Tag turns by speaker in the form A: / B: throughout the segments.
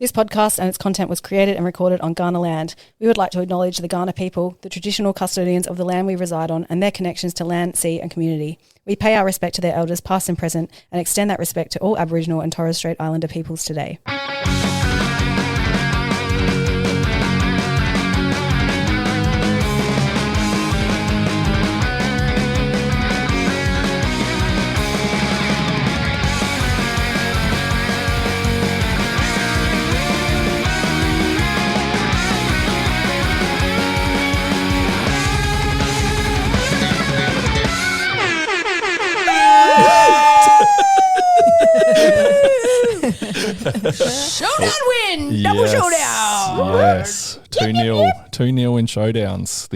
A: This podcast and its content was created and recorded on Kaurna land. We would like to acknowledge the Kaurna people, the traditional custodians of the land we reside on, and their connections to land, sea and community. We pay our respect to their elders past and present and extend that respect to all Aboriginal and Torres Strait Islander peoples today.
B: Showdown win! Double showdown!
C: Yes. 2-0 in showdowns.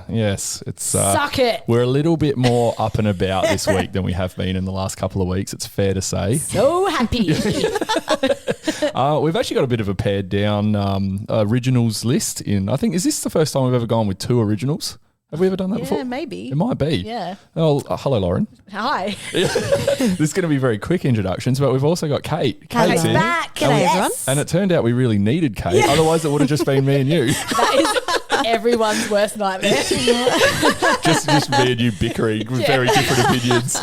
C: Yes, it's
B: Suck it.
C: We're a little bit more up and about this week than we have been in the last couple of weeks. It's fair to say.
B: So happy.
C: We've actually got a bit of a pared down originals list in. I think, is this the first time we've ever gone with 2 originals? Have we ever done that before?
B: Yeah, maybe.
C: It might be.
B: Yeah.
C: Oh, hello, Lauren.
B: Hi.
C: This is going to be very quick introductions, but we've also got Kate.
B: Kate's
C: in.
B: back.
D: G'day, everyone.
C: And it turned out we really needed Kate. Yeah. Otherwise, it would have just been me and you.
B: That is everyone's worst nightmare.
C: just me and you bickering with very different opinions.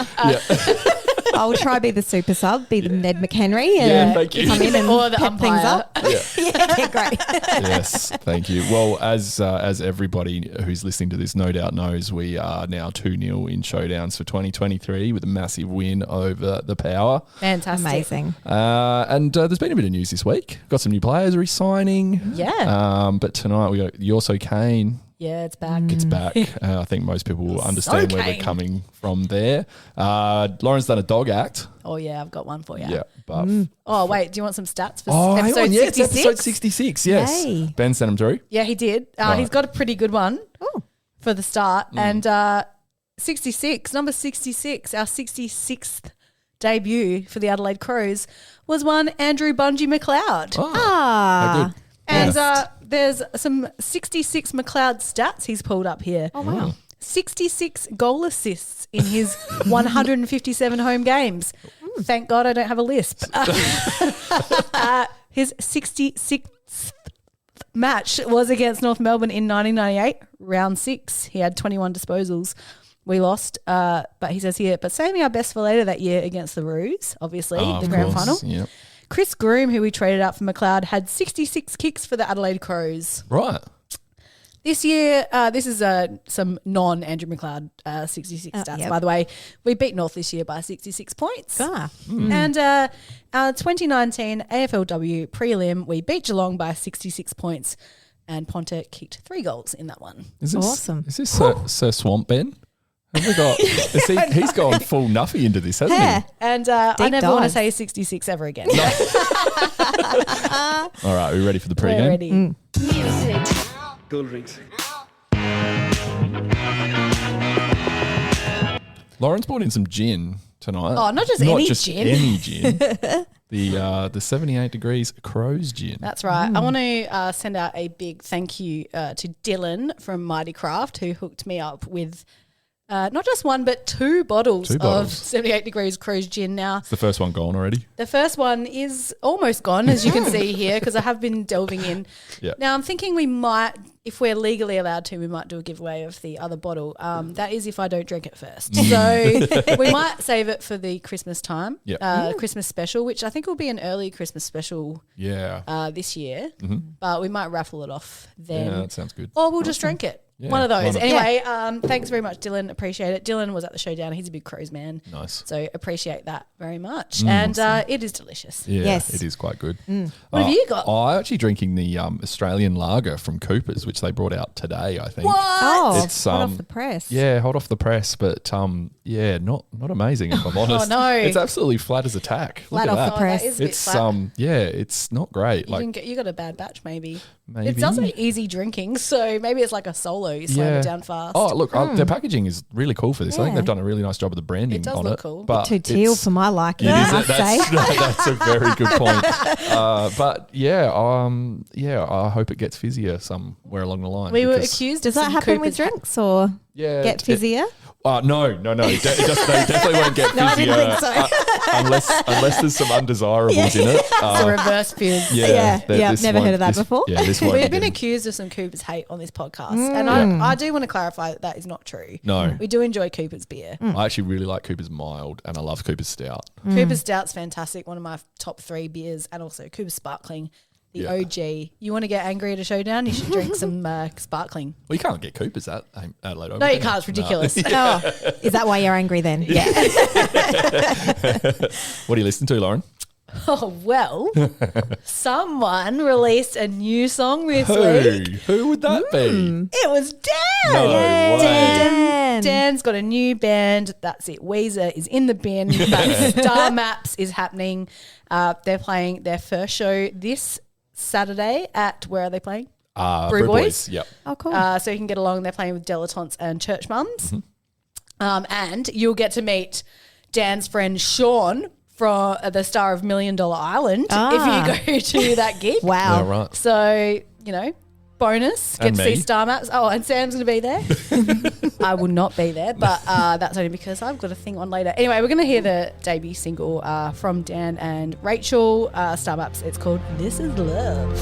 D: I'll try be the super sub, be the Ned McHenry, and
C: thank you.
D: come in and
B: Or the
D: pep things
B: umpire.
D: up. Yeah, great.
C: Yes, thank you. Well, as everybody who's listening to this no doubt knows, we are now 2-0 in showdowns for 2023 with a massive win over the Power.
B: Fantastic.
D: Amazing.
C: And there's been a bit of news this week. Got some new players re-signing.
B: Yeah.
C: But tonight we got You're So Kane.
B: Yeah, it's back.
C: It's back. I think most people will understand where we're
B: Kane.
C: coming from there. Lauren's done a dog act.
B: Oh, yeah, I've got one for you.
C: Yeah. But
B: Oh, wait, do you want some stats for
C: hang
B: episode
C: on. Yeah,
B: 66?
C: it's episode 66. Yes.
D: Yay.
C: Ben sent them through.
B: Yeah, he did.
C: Right.
B: He's got a pretty good one
D: Oh.
B: for the start. And 66, number 66, our 66th debut for the Adelaide Crows was one Andrew Bungie McLeod.
C: Oh,
D: Ah.
C: how good.
B: And
C: Yeah.
B: there's some 66 McLeod stats he's pulled up here.
D: Oh, wow.
B: 66 goal assists in his 157 home games. Thank God I don't have a lisp. His 66th match was against North Melbourne in 1998, round 6. He had 21 disposals. We lost, but he says here, but saving our best for later that year against the Roos, obviously, the
C: Of
B: grand
C: course.
B: final.
C: Yep.
B: Chris Groom, who we traded out for McLeod, had 66 kicks for the Adelaide Crows.
C: Right.
B: This year, this is some non-Andrew McLeod 66 stats,
D: yep.
B: by the way. We beat North this year by 66 points.
D: Ah.
B: And our 2019 AFLW prelim, we beat Geelong by 66 points, and Ponter kicked 3 goals in that one.
C: Is this,
D: Awesome.
C: Is this Sir Swamp Ben? Have we got? He's gone full nuffy into this, hasn't
D: Yeah.
B: And I
D: Deep
B: never want to
D: dives.
B: say 66 ever again.
C: he? All right, are we ready for the
B: We're
C: pre-game?
B: ready.
E: Cool drinks.
C: Lauren's brought in some gin tonight.
B: Oh, not just any gin.
C: any gin. The 78 degrees Crows gin.
B: That's right. I want to send out a big thank you to Dylan from Mighty Craft, who hooked me up with not just one, but 2 bottles
C: Two
B: of
C: bottles.
B: 78 degrees Crows gin. Now,
C: It's the first one gone already.
B: the first one is almost gone, as you can see here, because I have been delving in.
C: Yeah.
B: Now, I'm thinking we might, if we're legally allowed to, we might do a giveaway of the other bottle. That is if I don't drink it first. So we might save it for the Christmas time,
C: Yep.
B: Christmas special, which I think will be an early Christmas special
C: Yeah.
B: this year. But we might raffle it off then.
C: Yeah, that sounds good.
B: Or we'll just drink it.
C: Yeah,
B: One of
C: why
B: those.
C: not?
B: Anyway, thanks very much, Dylan. Appreciate it. Dylan was at the Showdown. He's a big Crows man.
C: Nice.
B: So appreciate that very much. And it is delicious.
C: Yeah,
D: Yes.
C: it is quite good.
B: What have you got?
C: I'm actually drinking the Australian lager from Cooper's, which they brought out today, I think.
B: What?
D: Oh,
C: It's,
D: hot off the press.
C: Yeah, hot off the press, but yeah, not amazing if I'm honest.
B: no.
C: It's absolutely flat as a tack.
D: Flat
C: Look
D: off
C: at
D: the
C: that.
D: press.
B: That is a bit
C: It's
B: flat.
C: it's not great.
B: You got a bad batch, maybe.
C: Maybe.
B: It does say easy drinking, so maybe it's like a solo. You slam it down fast.
C: Oh, look, their packaging is really cool for this. I think
D: Yeah.
C: they've done a really nice job of the branding
B: It does
C: on
B: look
C: it.
B: cool.
C: But
D: Too teal
C: it's-
D: for my liking,
C: It
D: I
C: is.
D: must say.
C: That's a very good point. But I hope it gets fizzier somewhere along the line.
B: we were
C: because-
B: accused
D: Does
B: of
D: that
B: some
D: happen with
B: Cooper's
D: drinks or
C: Yeah,
D: get fizzier?
C: No. they definitely won't get
D: No, I
C: fizzier
D: didn't think so.
C: unless there's some undesirables in it.
B: It's a reverse fizz.
D: Yeah,
C: this
D: never heard of that
C: this-
D: before.
C: Yeah, this won't
B: We've
C: be
B: been
C: getting-
B: accused of some Cooper's hate on this podcast, and I do want to clarify that is not true.
C: No.
B: We do enjoy Cooper's beer.
C: I actually really like Cooper's Mild, and I love Cooper's Stout.
B: Cooper's Stout's fantastic, one of my top 3 beers, and also Cooper's Sparkling, the
C: Yeah.
B: OG. You want to get angry at a Showdown, you should drink some Sparkling.
C: Well, you can't get Cooper's at Adelaide Open.
B: No, you
C: can
B: can't. It's ridiculous.
D: Oh, is that why you're angry then?
B: Yeah.
C: What do you listen to, Lauren?
B: Oh, well, someone released a new song this week.
C: Who would that be?
B: It was Dan.
C: No way.
D: Dan.
B: Dan's got a new band. That's it. Weezer is in the bin. But Star Maps is happening. They're playing their first show this Saturday at, where are they playing? Brew Boys.
C: Yep.
D: Oh, cool.
B: So you can get along. They're playing with Dilettantes and Church Mums. And you'll get to meet Dan's friend Sean from the star of $1 Million Island if you go to that gig.
D: Wow.
C: Yeah, right.
B: So, bonus, get
C: And
B: to see
C: me.
B: Star Maps. Oh, and Sam's going to be there. I will not be there, but that's only because I've got a thing on later. Anyway, we're going to hear the debut single from Dan and Rachel, Star Maps. It's called This Is Love.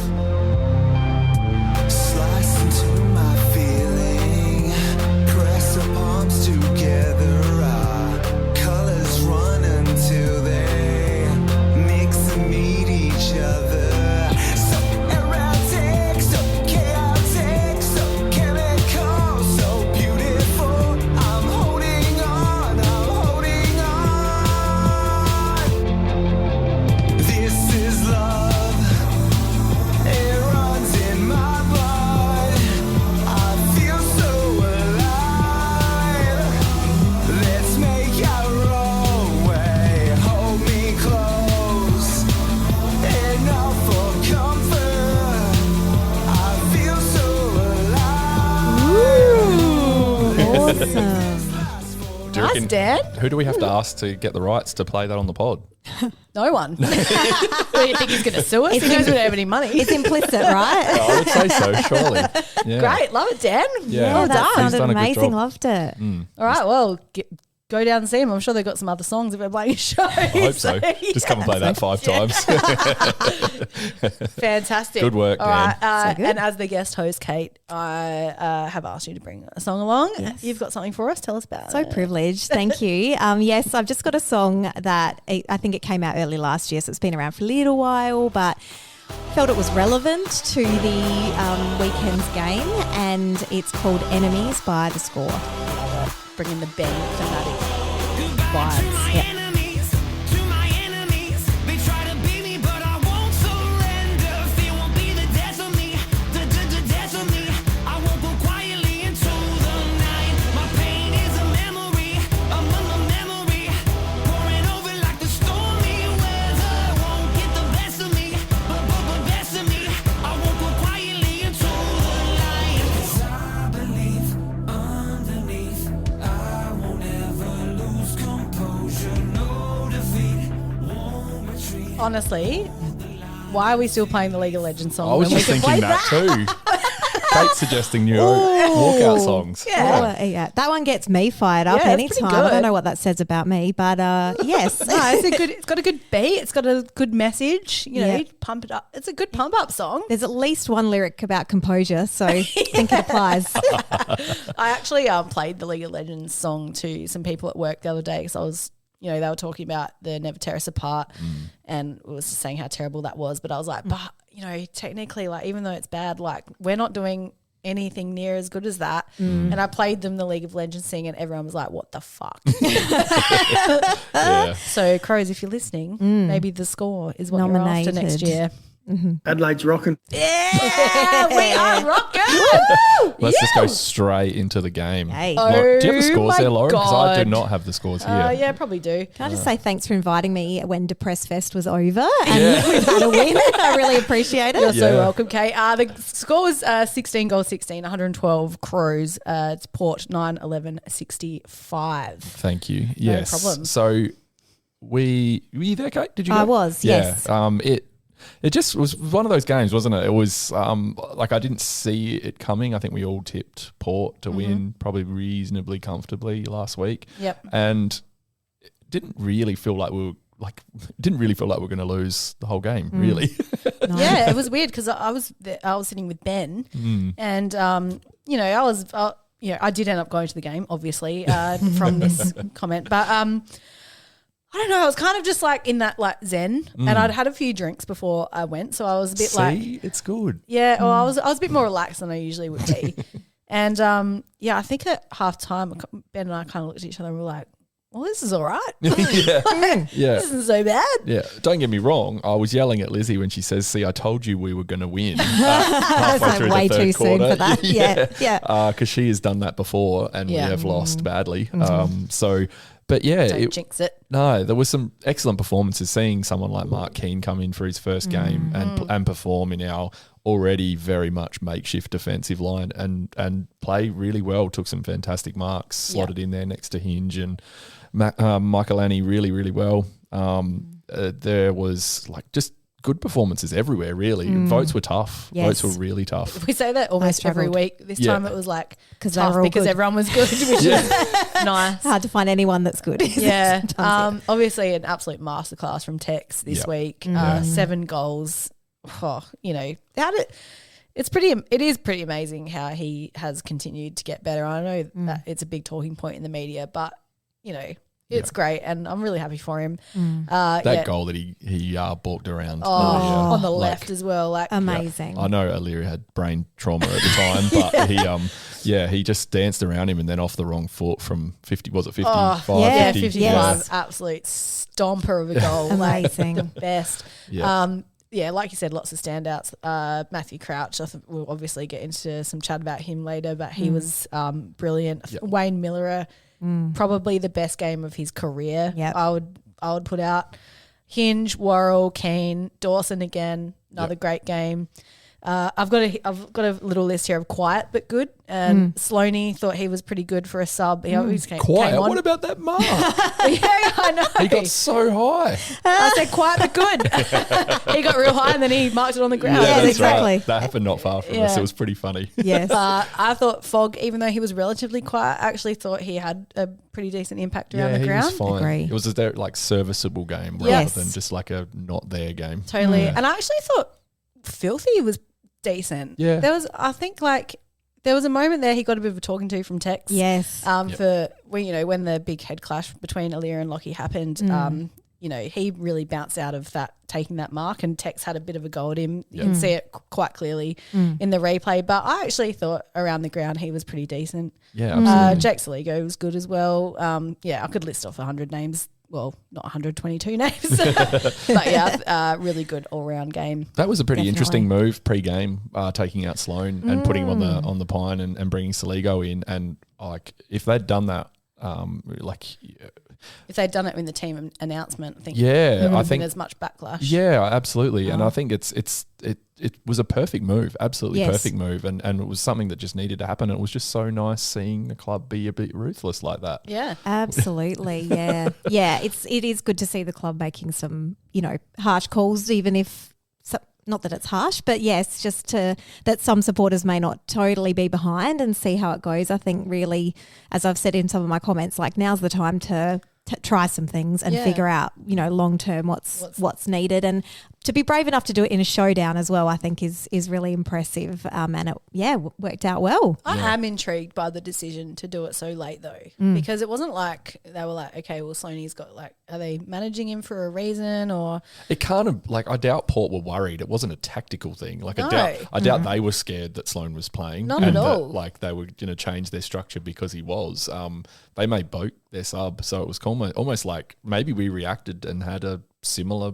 F: Slice into my feeling, press our palms together, our colors run until they mix and meet each other. So erratic, so chaotic, so chemical, so beautiful. I'm holding on, This is love. It runs in my blood. I feel so alive. Let's make our own way. Hold me close. Enough for comfort. I feel so alive.
D: Awesome.
C: Do you
B: Nice,
C: reckon-
B: Dan.
C: Who do we have to ask to get the rights to play that on the pod?
B: No one. Do you think he's going to sue us? He knows we don't have any money.
D: It's implicit, right?
C: I would say so, surely. Yeah.
B: Great. Love it, Dan.
C: Yeah.
B: Well
D: that
B: done.
C: He's
D: sounded
C: done a good
D: amazing.
C: job.
D: Loved it.
B: All right. Well, go down and see them. I'm sure they've got some other songs if they're playing a show.
C: I hope so. Just come and play that 5 times.
B: Fantastic.
C: Good work,
B: All right.
D: So good.
B: And as the guest host, Kate, I have asked you to bring a song along.
D: Yes.
B: You've got something for us. Tell us about
D: So
B: it.
D: privileged. Thank you. Yes, I've just got a song that I think it came out early last year, so it's been around for a little while, but felt it was relevant to the weekend's game, and it's called Enemies by The Score.
B: Bringing the band thematic vibes.
D: Yeah.
F: Enemies, to my enemies, they try to beat me, but I won't surrender. Fear won't be the death of me, the death of me. I won't go quietly into the night. My pain is a memory, a memory, pouring over like the stormy weather. Won't get the best of me, but best of me. I won't go quietly into the light. 'Cause I believe underneath, I won't ever lose composure. No defeat, won't retreat.
B: Honestly, why are we still playing the League of Legends song?
C: I was
B: when we
C: just
B: can play
C: thinking that too. Kate's suggesting new walkout songs.
B: Yeah.
D: Oh, yeah, that one gets me fired up
B: Yeah, it's pretty
D: anytime. I
B: good.
D: don't know what that says about me, but yes.
B: No, it's got a good beat. It's got a good message.
D: Yeah.
B: Pump it up. It's a good pump up song.
D: There's at least one lyric about composure, so I think it applies.
B: I actually played the League of Legends song to some people at work the other day because I was, they were talking about the Never Tear Us Apart and was just saying how terrible that was. But I was like, but, technically, like, even though it's bad, like, we're not doing anything near as good as that. And I played them the League of Legends thing and everyone was like, what the fuck?
C: Yeah.
B: So, Crows, if you're listening, maybe The Score is what you're after next
D: Nominated.
B: year.
E: Adelaide's rocking.
B: Yeah, we are rocking.
C: Let's just go straight into the game.
D: Hey.
C: Lauren, do you have the scores
B: my
C: there, Lauren? Because I do
B: God.
C: not have the scores here.
B: Yeah, probably do.
D: Can I just say thanks for inviting me when Depress Fest was over and we've had a win. I really appreciate
B: You're
D: it.
B: so
C: Yeah.
B: welcome, Kate. The score was 16 goals, 16, 112 Crows. It's Port 9-11-65.
C: Thank you. Yes.
B: problem.
C: So were you there, Kate? Did you
D: I
C: go?
D: was,
C: Yeah.
D: yes.
C: It just was one of those games, wasn't it? It was like I didn't see it coming. I think we all tipped Port to win probably reasonably comfortably last week.
B: Yep.
C: And it didn't really feel like we were going to lose the whole game, really.
D: No.
B: Yeah, it was weird because I was sitting with Ben, and I did end up going to the game, obviously, from this comment, but I don't know. I was kind of just like in that like zen, and I'd had a few drinks before I went, so I was a bit
C: it's good.
B: yeah. Well, I was a bit more relaxed than I usually would be, and I think at half time, Ben and I kind of looked at each other and we were like, well, this is all right.
C: Yeah.
B: This isn't so bad.
C: Yeah. Don't get me wrong. I was yelling at Lizzie when she says, see, I told you we were going to win. Halfway
D: That's
C: through
D: way
C: the third
D: too soon
C: quarter.
D: for that. Yeah.
C: Because she has done that before and we
B: Yeah.
C: have lost badly. But yeah.
B: Don't jinx it.
C: No, there was some excellent performances. Seeing someone like Mark Keane come in for his first game and perform in our already very much makeshift defensive line and play really well. Took some fantastic marks, slotted in there next to Hinge, and Michael Annie really, really well. There was like just good performances everywhere, really. Votes were tough.
D: Yes.
C: Votes were really tough.
B: We say that almost every
D: struggled.
B: week. This time it was like
D: Because
B: tough because everyone was good, which is nice.
D: hard to find anyone that's good.
B: Yeah.
D: Sometimes,
B: Obviously an absolute masterclass from Tex this week. 7 goals. Oh, it is pretty amazing how he has continued to get better. I know that it's a big talking point in the media, but it's great, and I'm really happy for him.
C: That goal that he balked around
B: on the left as well, like
D: amazing.
C: I know O'Leary had brain trauma at the time, but he just danced around him and then off the wrong foot from 50. Was it 55?
D: yeah,
C: 50?
B: 55,
D: Yes.
B: absolute stomper of a goal,
D: Amazing.
B: like the best.
C: Yeah.
B: Like you said, lots of standouts. Matthew Crouch, I think we'll obviously get into some chat about him later, but he was brilliant.
C: Yep.
B: Wayne Miller, probably the best game of his career.
D: Yep.
B: I would put out. Hinge, Worrell, Kane, Dawson again, another great game. I've got a little list here of quiet but good. And Sloaney thought he was pretty good for a sub. He always came
C: Quiet.
B: on.
C: What about that mark?
B: Yeah, I know.
C: He got so high.
B: I said quiet but good. He got real high and then he marked it on the ground.
D: Yeah,
C: that's
D: exactly.
C: Right. That happened not far from us. It was pretty funny.
D: Yes.
B: I thought Fogg, even though he was relatively quiet, I actually thought he had a pretty decent impact around the
C: he
B: ground.
C: was fine.
D: Agree.
C: It was a like serviceable game rather
D: Yes.
C: than just like a not there game.
B: Totally. And I actually thought Filthy was decent.
C: Yeah.
B: There was a moment there he got a bit of a talking to from Tex.
D: Yes.
B: For when the big head clash between Aaliyah and Lockie happened, he really bounced out of that, taking that mark, and Tex had a bit of a go at him. You can see it quite clearly in the replay, but I actually thought around the ground he was pretty decent.
C: Yeah, absolutely.
B: Jake Saligo was good as well. I could list off 100 names. Well, not 122 names, but really good all-round game.
C: That was a pretty
D: Definitely.
C: interesting move pre-game, taking out Sloan and putting him on the pine and bringing Saligo in. And like if they'd done that,
B: If they'd done it in the team announcement, I think
C: Yeah,
B: there
C: I
B: wouldn't
C: think
B: been as much backlash.
C: Yeah, absolutely. And I think it was a perfect move, absolutely
D: Yes.
C: perfect move, and it was something that just needed to happen. And it was just so nice seeing the club be a bit ruthless like that.
B: Yeah.
D: Absolutely, yeah, yeah. It is good to see the club making some, harsh calls, even if not that it's harsh, but yes, just that some supporters may not totally be behind and see how it goes. I think really, as I've said in some of my comments, like now's the time to try some things and figure out, long term what's needed, and to be brave enough to do it in a showdown as well, I think is really impressive. And it worked out well.
B: I am intrigued by the decision to do it so late though, because it wasn't like they were like, okay, well, Sloaney's got are they managing him for a reason, or
C: It kind of I doubt Port were worried. It wasn't a tactical thing.
B: No.
C: I doubt they were scared that Sloan was playing.
B: Not at
C: and
B: all.
C: That, they were going to change their structure because he was. They made Boak their sub, so it was almost like maybe we reacted and had a similar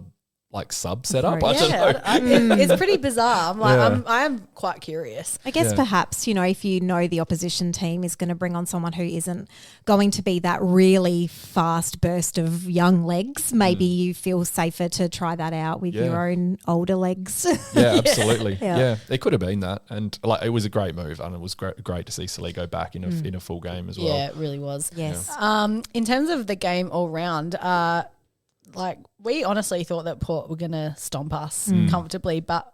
C: sub setup. I don't know.
B: it's pretty bizarre. I am quite curious.
D: I guess perhaps, if you know the opposition team is going to bring on someone who isn't going to be that really fast burst of young legs, maybe you feel safer to try that out with your own older legs.
C: Yeah, absolutely.
D: Yeah.
C: Yeah, it could have been that, and it was a great move, and it was great to see Saligo back in a full game as well.
B: Yeah, it really was.
D: Yes.
B: In terms of the game all round, like we honestly thought that Port were going to stomp us comfortably, but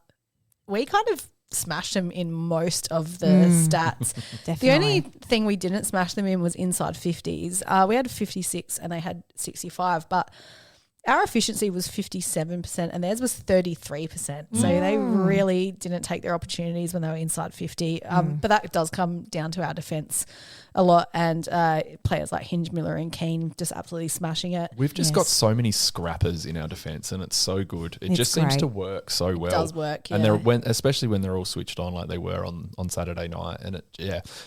B: we kind of smashed them in most of the stats.
D: Definitely.
B: The only thing we didn't smash them in was inside 50s. We had 56 and they had 65, but our efficiency was 57% and theirs was 33%. So they really didn't take their opportunities when they were inside 50. But that does come down to our defence a lot, and players like Hinge, Miller and Kane just absolutely smashing it.
C: We've just got so many scrappers in our defence, and it's so good. It just seems
D: great.
C: to work so well.
B: It does work, yeah.
C: And especially when they're all switched on like they were on Saturday night. And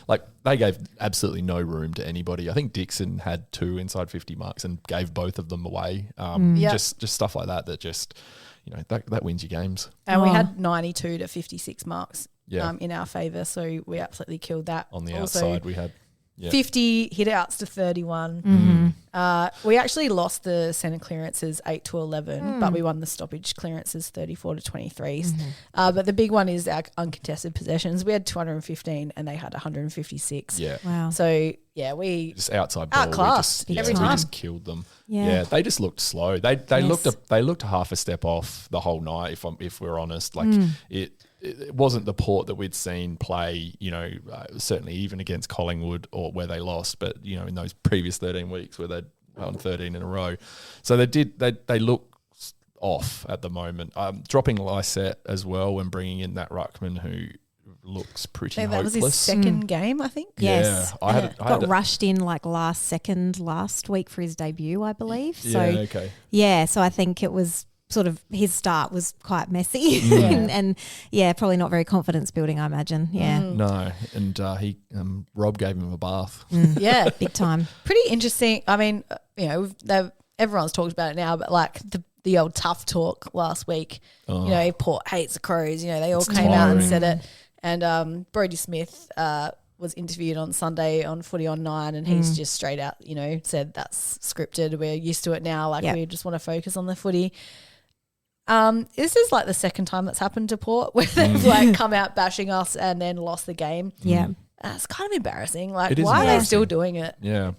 C: like they gave absolutely no room to anybody. I think Dixon had 2 inside 50 marks and gave both of them away. Just stuff like that just, that wins you games.
B: And we had 92 to 56 marks
C: Yeah.
B: in our favour, so we absolutely killed that.
C: On the
B: Also,
C: outside we had
B: 50 hit outs to 31. We actually lost the centre clearances 8 to 11, but we won the stoppage clearances 34 to 23. But the big one is our uncontested possessions. We had 215 and they had 156.
C: Yeah.
D: Wow.
B: So we
C: Just outside ball.
B: outclassed every
C: we
B: time.
C: just killed them.
D: Yeah.
C: They just looked slow. They looked half a step off the whole night. If we're honest, like it wasn't the Port that we'd seen play. Certainly even against Collingwood or where they lost, but in those previous 13 weeks where they'd won 13 in a row. So they look off at the moment. Dropping Lysette as well and bringing in that ruckman who looks pretty
B: that
C: hopeless.
B: was his second game, I think.
D: Yes.
C: Yeah, I had
D: got rushed in like last week for his debut, I believe. So
C: okay.
D: yeah, so I think it was sort of his start was quite messy and probably not very confidence building, I imagine. Yeah.
C: No, and Rob gave him a bath.
B: Yeah.
D: Big time.
B: Pretty interesting. I mean, everyone's talked about it now, but like the old tough talk last week, Port hates the Crows, they all came out and said it. And Brodie Smith was interviewed on Sunday on Footy on 9 and he's just straight out, said that's scripted. We're used to it now. Like we just want to focus on the footy. This is like the second time that's happened to Port where they've like come out bashing us and then lost the game.
D: Yeah.
B: It's kind of embarrassing. Like,
C: It is
B: why are they
C: embarrassing.
B: still doing it?
C: Yeah.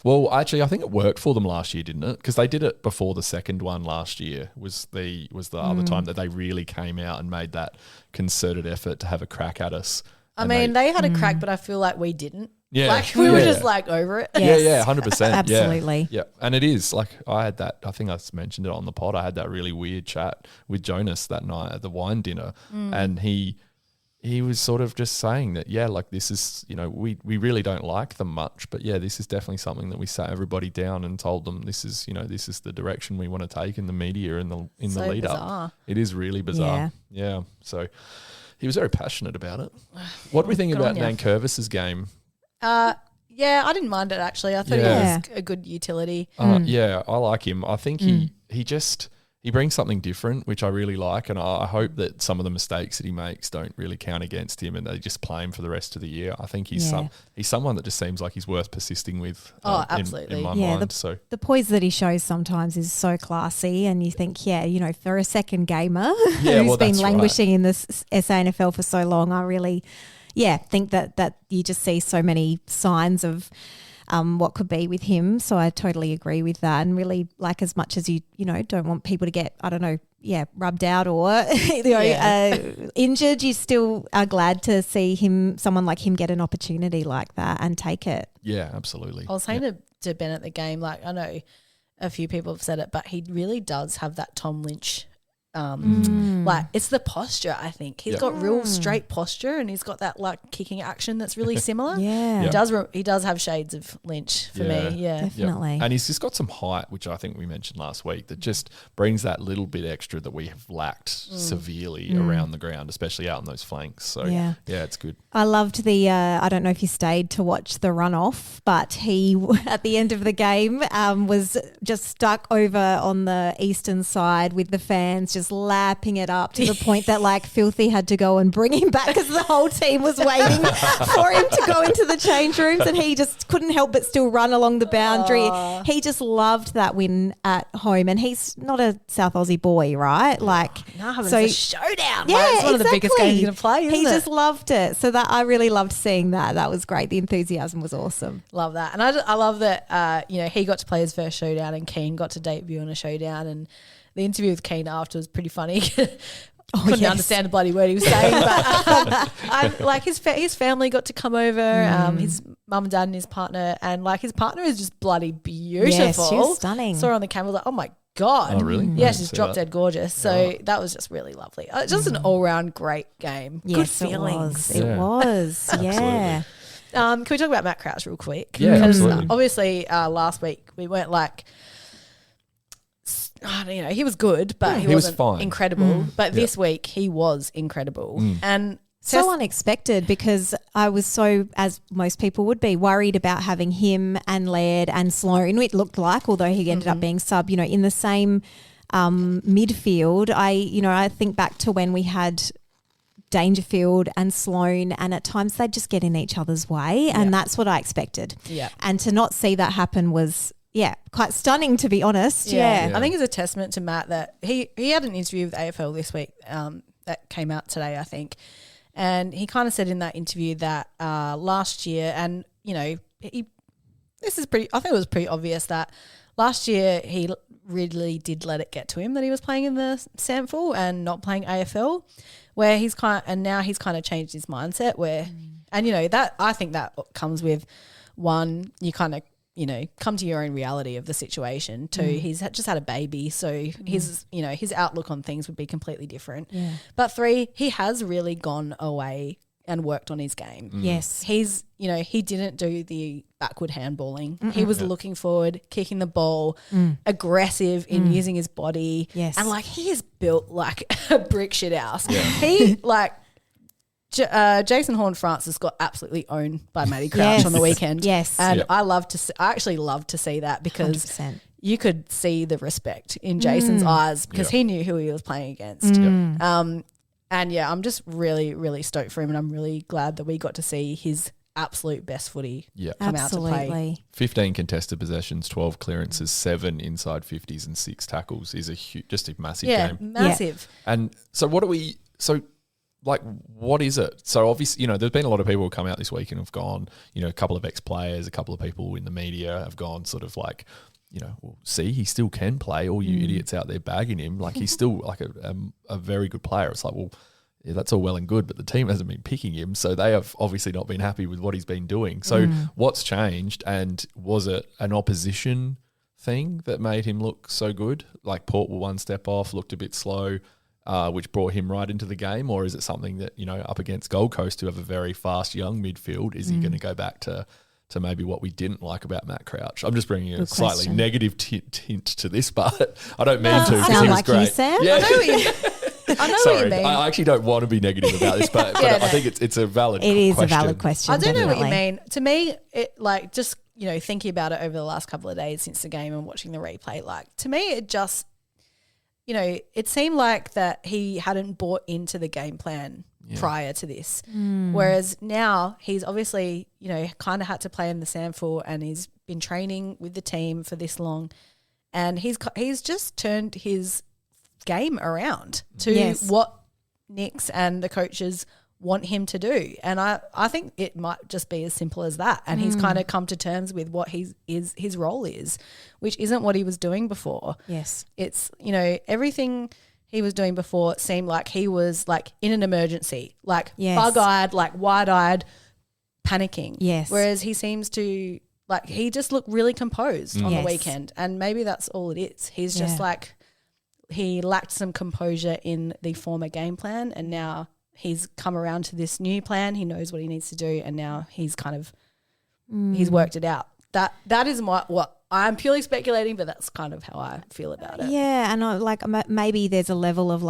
C: Well, actually, I think it worked for them last year, didn't it? Because they did it before the second one last year. Was the other time that they really came out and made that concerted effort to have a crack at us.
B: I mean, they had a crack, but I feel like we didn't.
C: Yeah.
B: Like we were just like over it.
C: Yeah, 100%.
D: Absolutely.
C: Yeah. And it is like I had that, I think I mentioned it on the pod. I had that really weird chat with Jonas that night at the wine dinner. And he was sort of just saying that, like this is, we really don't like them much, but this is definitely something that we sat everybody down and told them this is the direction we want to take in the media in the
B: So
C: lead
B: bizarre.
C: up. It is really bizarre. Yeah. So he was very passionate about it. What do we think
B: Good
C: about
B: on ya.
C: Nankervis's game?
B: I didn't mind it actually. I thought
C: Yeah.
B: he was a good utility.
C: Yeah, I like him. I think he brings something different, which I really like, and I hope that some of the mistakes that he makes don't really count against him, and they just play him for the rest of the year. I think he's someone that just seems like he's worth persisting with.
B: Absolutely.
C: in my mind. So
D: The poise that he shows sometimes is so classy, and you think, for a second gamer who's been
C: that's
D: languishing in this SANFL for so long, I really, think that you just see so many signs of what could be with him. So I totally agree with that, and really, like, as much as you don't want people to get, I don't know, rubbed out or injured, you still are glad to see someone like him get an opportunity like that and take it.
C: yeah, absolutely.
B: I was saying to Ben at the game, like I know a few people have said it, but he really does have that Tom Lynch. Like it's the posture. I think he's got real straight posture, and he's got that like kicking action that's really similar.
D: Yeah.
B: He does have shades of Lynch for me. Yeah,
D: Definitely.
C: And he's just got some height, which I think we mentioned last week, that just brings that little bit extra that we have lacked severely around the ground, especially out on those flanks. So yeah, it's good.
D: I loved the, I don't know if you stayed to watch the runoff, but he, at the end of the game, was just stuck over on the eastern side with the fans just just lapping it up to the point that like Filthy had to go and bring him back because the whole team was waiting for him to go into the change rooms, and he just couldn't help but still run along the boundary. He just loved that win at home, and he's not a South Aussie boy, right? Like,
B: It's a showdown.
D: yeah,
B: Like, it's one of the biggest games you're going to play, isn't
D: He
B: it?
D: just loved it. So that I really loved seeing that. That was great. The enthusiasm was awesome.
B: Love that. And I love that, he got to play his first showdown and Kane got to debut on a showdown, and the interview with Kane after was pretty funny. Couldn't understand a bloody word he was saying, but like his family got to come over, his mum and dad and his partner, and like his partner is just bloody beautiful.
D: Yes, she was stunning.
B: Saw her on the camera, like, oh my God.
C: Oh, really?
B: Yeah,
C: I
B: she's
C: didn't see
B: drop
C: that.
B: dead gorgeous. So that was just really lovely. Just an all-round great game.
D: Yes,
B: Good feelings.
D: It was. Yeah.
B: Can we talk about Matt Crouch real quick?
C: Yeah,
B: Because
C: absolutely.
B: obviously last week we weren't like, he was good, but he
C: was
B: wasn't
C: fine.
B: incredible. But this week he was incredible. And
D: So unexpected, because I was so, as most people would be, worried about having him and Laird and Sloan. It looked like, although he ended up being sub, in the same midfield. I think back to when we had Dangerfield and Sloan, and at times they'd just get in each other's way, and that's what I expected.
B: Yeah.
D: And to not see that happen was, quite stunning, to be honest. Yeah.
B: I think it's a testament to Matt that he had an interview with AFL this week that came out today, I think. And he kind of said in that interview that last year, and, I think it was pretty obvious that last year he really did let it get to him that he was playing in the SANFL and not playing AFL, where now he's kind of changed his mindset where, and, that I think that comes with, one, you kind of, come to your own reality of the situation. Two, he's just had a baby, so his outlook on things would be completely different.
D: Yeah.
B: But three, he has really gone away and worked on his game.
D: Yes.
B: He's, he didn't do the backward handballing. He was looking forward, kicking the ball, aggressive in using his body.
D: Yes.
B: And he is built like a brick shit house. Yeah. He Jason Horne-Francis got absolutely owned by Matty Crouch on the weekend.
D: Yes.
B: And I actually love to see that because
D: 100%.
B: you could see the respect in Jason's eyes because he knew who he was playing against. And I'm just really, really stoked for him, and I'm really glad that we got to see his absolute best footy come out to play.
D: Absolutely.
C: 15 contested possessions, 12 clearances, 7 inside 50s and 6 tackles is just a massive game.
B: Massive.
C: And so what is it? So obviously, there's been a lot of people who come out this week and have gone, a couple of ex-players, a couple of people in the media have gone sort of like, well, see, he still can play. All you idiots out there bagging him. Like, he's still like a very good player. It's like, well, yeah, that's all well and good, but the team hasn't been picking him. So they have obviously not been happy with what he's been doing. So what's changed? And was it an opposition thing that made him look so good? Like Port were one step off, looked a bit slow, which brought him right into the game? Or is it something that, up against Gold Coast, who have a very fast young midfield, is he going to go back to maybe what we didn't like about Matt Crouch? I'm just bringing a slightly negative tint to this, but I don't mean to.
D: Sound
C: he was
D: like
C: great.
D: you, Sam?
C: Yeah.
B: I know
C: Sorry,
B: what you mean.
C: I actually don't want to be negative about this, but I think it's a valid question.
D: It is a valid question.
B: I do know what you
D: definitely.
B: mean. To me, it just thinking about it over the last couple of days since the game and watching the replay, to me it just it seemed like that he hadn't bought into the game plan prior to this, whereas now he's obviously kind of had to play in the SANFL and he's been training with the team for this long, and he's just turned his game around to what Nix and the coaches want him to do. And I think it might just be as simple as that. And he's kind of come to terms with what his role is, which isn't what he was doing before.
D: Yes.
B: It's, everything he was doing before seemed like he was like in an emergency, like bug-eyed, like wide-eyed, panicking.
D: Yes.
B: Whereas he seems to, he just looked really composed on the weekend. And maybe that's all it is. He's just he lacked some composure in the former game plan, and now he's come around to this new plan. He knows what he needs to do, and now he's kind of he's worked it out. That is what I'm purely speculating, but that's kind of how I feel about it.
D: Yeah, and maybe there's a level of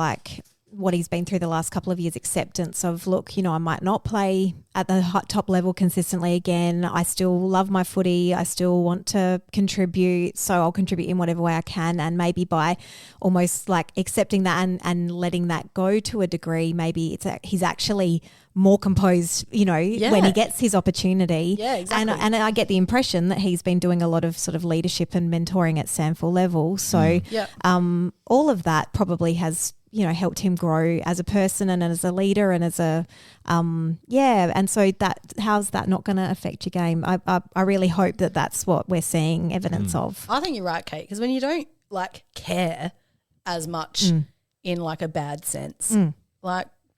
D: what he's been through the last couple of years, acceptance of, look, I might not play at the top level consistently again. I still love my footy. I still want to contribute. So I'll contribute in whatever way I can. And maybe by almost like accepting that and letting that go to a degree, maybe he's actually more composed, when he gets his opportunity.
B: Yeah, exactly.
D: And I get the impression that he's been doing a lot of sort of leadership and mentoring at SANFL level. So all of that probably has, helped him grow as a person and as a leader and as a, and so how's that not going to affect your game? I really hope that that's what we're seeing evidence of.
B: I think you're right, Kate, because when you don't care as much in a bad sense,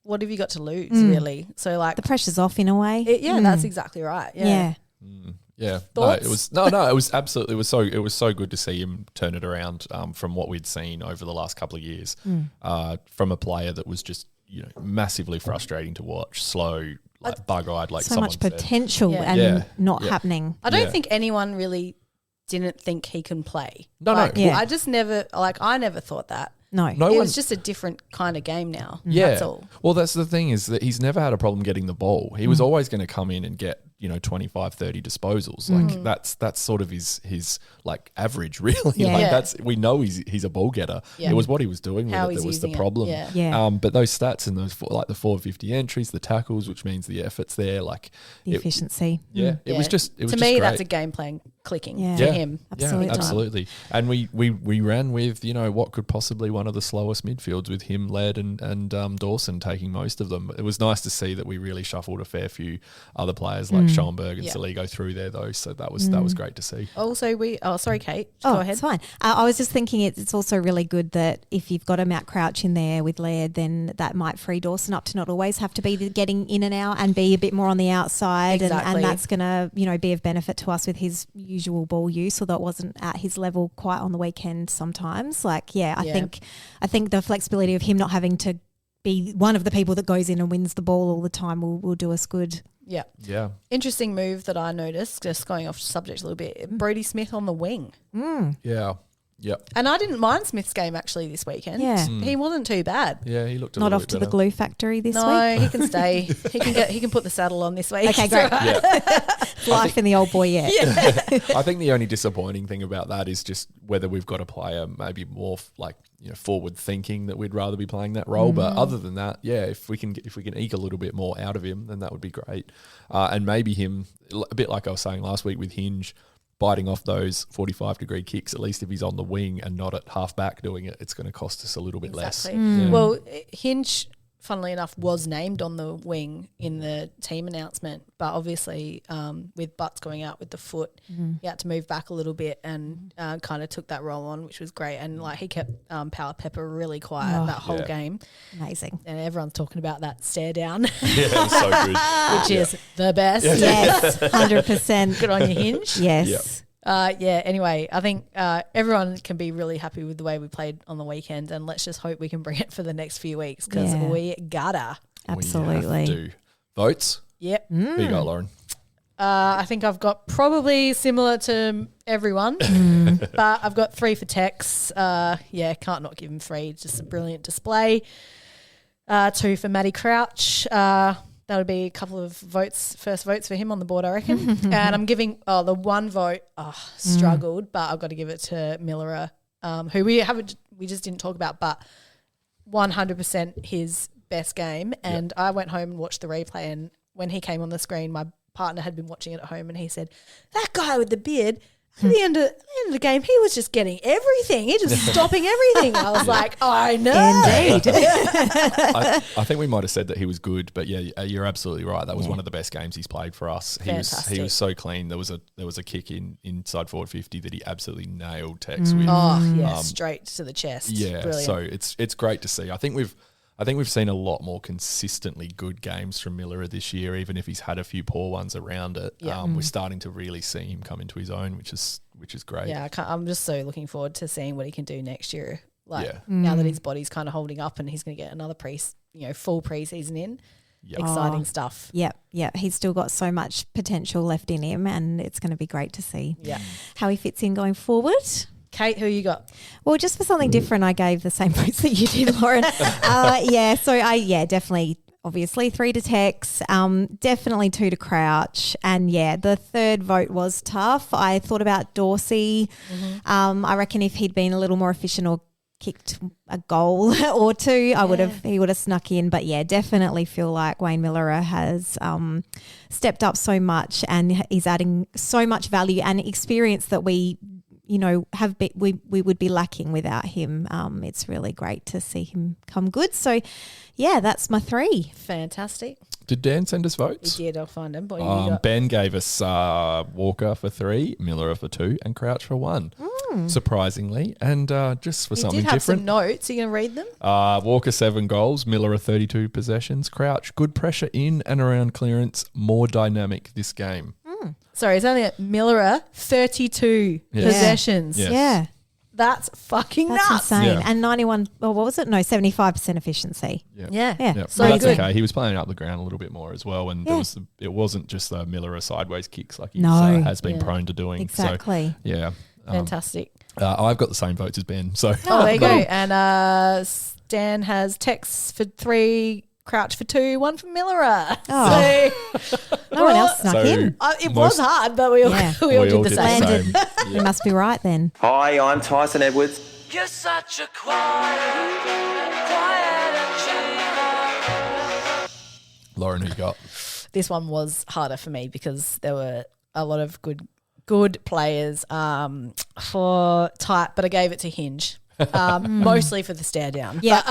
B: what have you got to lose really? So
D: the pressure's off in a way.
B: That's exactly right. Yeah.
C: Yeah,
B: Thoughts?
C: it was absolutely it was so good to see him turn it around from what we'd seen over the last couple of years from a player that was just massively frustrating to watch, slow, bug-eyed, like
D: so
C: someone
D: much
C: said.
D: potential and not happening.
B: I don't think anyone really didn't think he can play.
C: No.
B: I just never I never thought that.
D: No,
B: It was just a different kind of game now.
C: Yeah.
B: That's all.
C: Well, that's the thing is that he's never had a problem getting the ball. He was always going to come in and get 25, 30 disposals. Like that's sort of his like average really.
D: Yeah.
C: We know he's a ball getter.
B: Yeah.
C: It was what he was doing with
B: How
C: it
B: he's
C: that was the
B: using it.
C: problem.
B: Yeah.
C: But those stats and those the 450 entries, the tackles, which means the effort's there, like
D: the efficiency.
C: it was just
B: to me
C: great.
B: that's a game plan clicking for
C: Yeah.
B: him.
D: Absolutely.
C: Yeah, absolutely. And we ran with, what could possibly one of the slowest midfields with him, Laird and Dawson taking most of them. It was nice to see that we really shuffled a fair few other players like Schoenberg and Saligo through there though. So that was great to see.
B: Also, sorry, Kate. Go ahead.
D: It's fine. I was just thinking it's also really good that if you've got a Matt Crouch in there with Laird, then that might free Dawson up to not always have to be the getting in and out and be a bit more on the outside.
B: Exactly.
D: And that's going to, be of benefit to us with his usual ball use, although it wasn't at his level quite on the weekend sometimes. I think the flexibility of him not having to be one of the people that goes in and wins the ball all the time will do us good.
B: Yeah.
C: Yeah.
B: Interesting move that I noticed, just going off subject a little bit, Brodie Smith on the wing.
C: Yeah. Yep.
B: And I didn't mind Smith's game actually this weekend.
D: Yeah.
B: He wasn't too bad.
C: Yeah, he looked a
D: Not
C: little
D: off
C: bit
D: to
C: better.
D: the glue factory this
B: No,
D: week.
B: he can stay. He can put the saddle on this week.
D: Okay, great. Life in the old boy yet.
C: I think the only disappointing thing about that is just whether we've got a player maybe more forward thinking that we'd rather be playing that role. But other than that, if we can eke a little bit more out of him, then that would be great. And maybe him, a bit like I was saying last week with Hinge, biting off those 45-degree kicks, at least if he's on the wing and not at half-back doing it, it's going to cost us a little bit less. Yeah.
B: Well, Hinge, funnily enough, was named on the wing in the team announcement, but obviously with Butts going out with the foot, he had to move back a little bit and kind of took that role on, which was great. And he kept Power Pepper really quiet that whole game.
D: Amazing.
B: And everyone's talking about that stare down,
C: Yeah, it was so good.
B: which is the best.
D: Yes, 100%.
B: Good on your Hinge.
D: Yes.
B: Anyway, I think everyone can be really happy with the way we played on the weekend, and let's just hope we can bring it for the next few weeks because we gotta.
D: Absolutely.
C: We have to. Votes?
B: Yep.
C: Who you got, Lauren?
B: I think I've got probably similar to everyone, but I've got 3 for Tex. Can't not give him 3. Just a brilliant display. 2 for Matty Crouch. That would be a couple of first votes for him on the board, I reckon. And I'm giving the 1 vote. Struggled, but I've got to give it to Millerer, who we just didn't talk about, but 100% his best game. And I went home and watched the replay, and when he came on the screen, my partner had been watching it at home, and he said, "That guy with the beard." At the end of the game, he was just getting everything. He just stopping everything. I was like, I know.
D: Indeed.
C: I think we might have said that he was good, but you're absolutely right. That was one of the best games he's played for us. He was so clean. There was a kick inside forward 50 that he absolutely nailed Tex with.
B: Oh yeah, straight to the chest.
C: Yeah,
B: brilliant.
C: so it's great to see. I think we've seen a lot more consistently good games from Miller this year, even if he's had a few poor ones around it.
B: Yeah.
C: We're starting to really see him come into his own, which is great.
B: Yeah, I'm just so looking forward to seeing what he can do next year. Now that his body's kind of holding up and he's going to get another full preseason in. Yep. Exciting stuff.
D: Yeah. He's still got so much potential left in him, and it's going to be great to see how he fits in going forward.
B: Kate, who you got?
D: Well, just for something different, I gave the same votes that you did, Lauren. So I definitely obviously 3 to Tex, definitely 2 to Crouch. And yeah, the third vote was tough. I thought about Dorsey. I reckon if he'd been a little more efficient or kicked a goal or two, he would have snuck in. But yeah, definitely feel like Wayne Miller has stepped up so much and is adding so much value and experience that we would be lacking without him. It's really great to see him come good. So yeah, that's my 3.
B: Fantastic.
C: Did Dan send us votes?
B: He did. I'll find him. But you got
C: Ben gave us Walker for 3, Miller for 2, and Crouch for 1. Surprisingly, and just for something
B: did have
C: different.
B: some notes. Are you going to read them?
C: Walker 7 goals, Miller 32 possessions, Crouch good pressure in and around clearance, more dynamic this game.
B: Sorry, it's only at Miller 32 possessions.
C: Yes.
D: Yeah.
B: That's fucking
D: That's
B: nuts.
D: insane.
C: Yeah.
D: And 91, what was it? No, 75% efficiency.
B: Yeah.
C: Yeah,
B: So
C: but that's
B: good.
C: okay. He was playing up the ground a little bit more as well, and it wasn't just the Miller sideways kicks like he has been prone to doing.
D: Exactly.
C: So, yeah.
B: Fantastic.
C: I've got the same votes as Ben. So
B: Oh, there you go. And Dan has Tex for 3, Crouch for 2, 1 for Miller.
D: Oh.
B: So,
D: No one else snuck in.
B: it was hard, but we all, we all did the same.
D: Landed. You must be right then.
E: Hi, I'm Tyson Edwards.
F: You're such a quiet achiever.
C: Lauren, who you got?
B: This one was harder for me because there were a lot of good players for type, but I gave it to Hinge. Mostly for the stare down.
D: Yeah.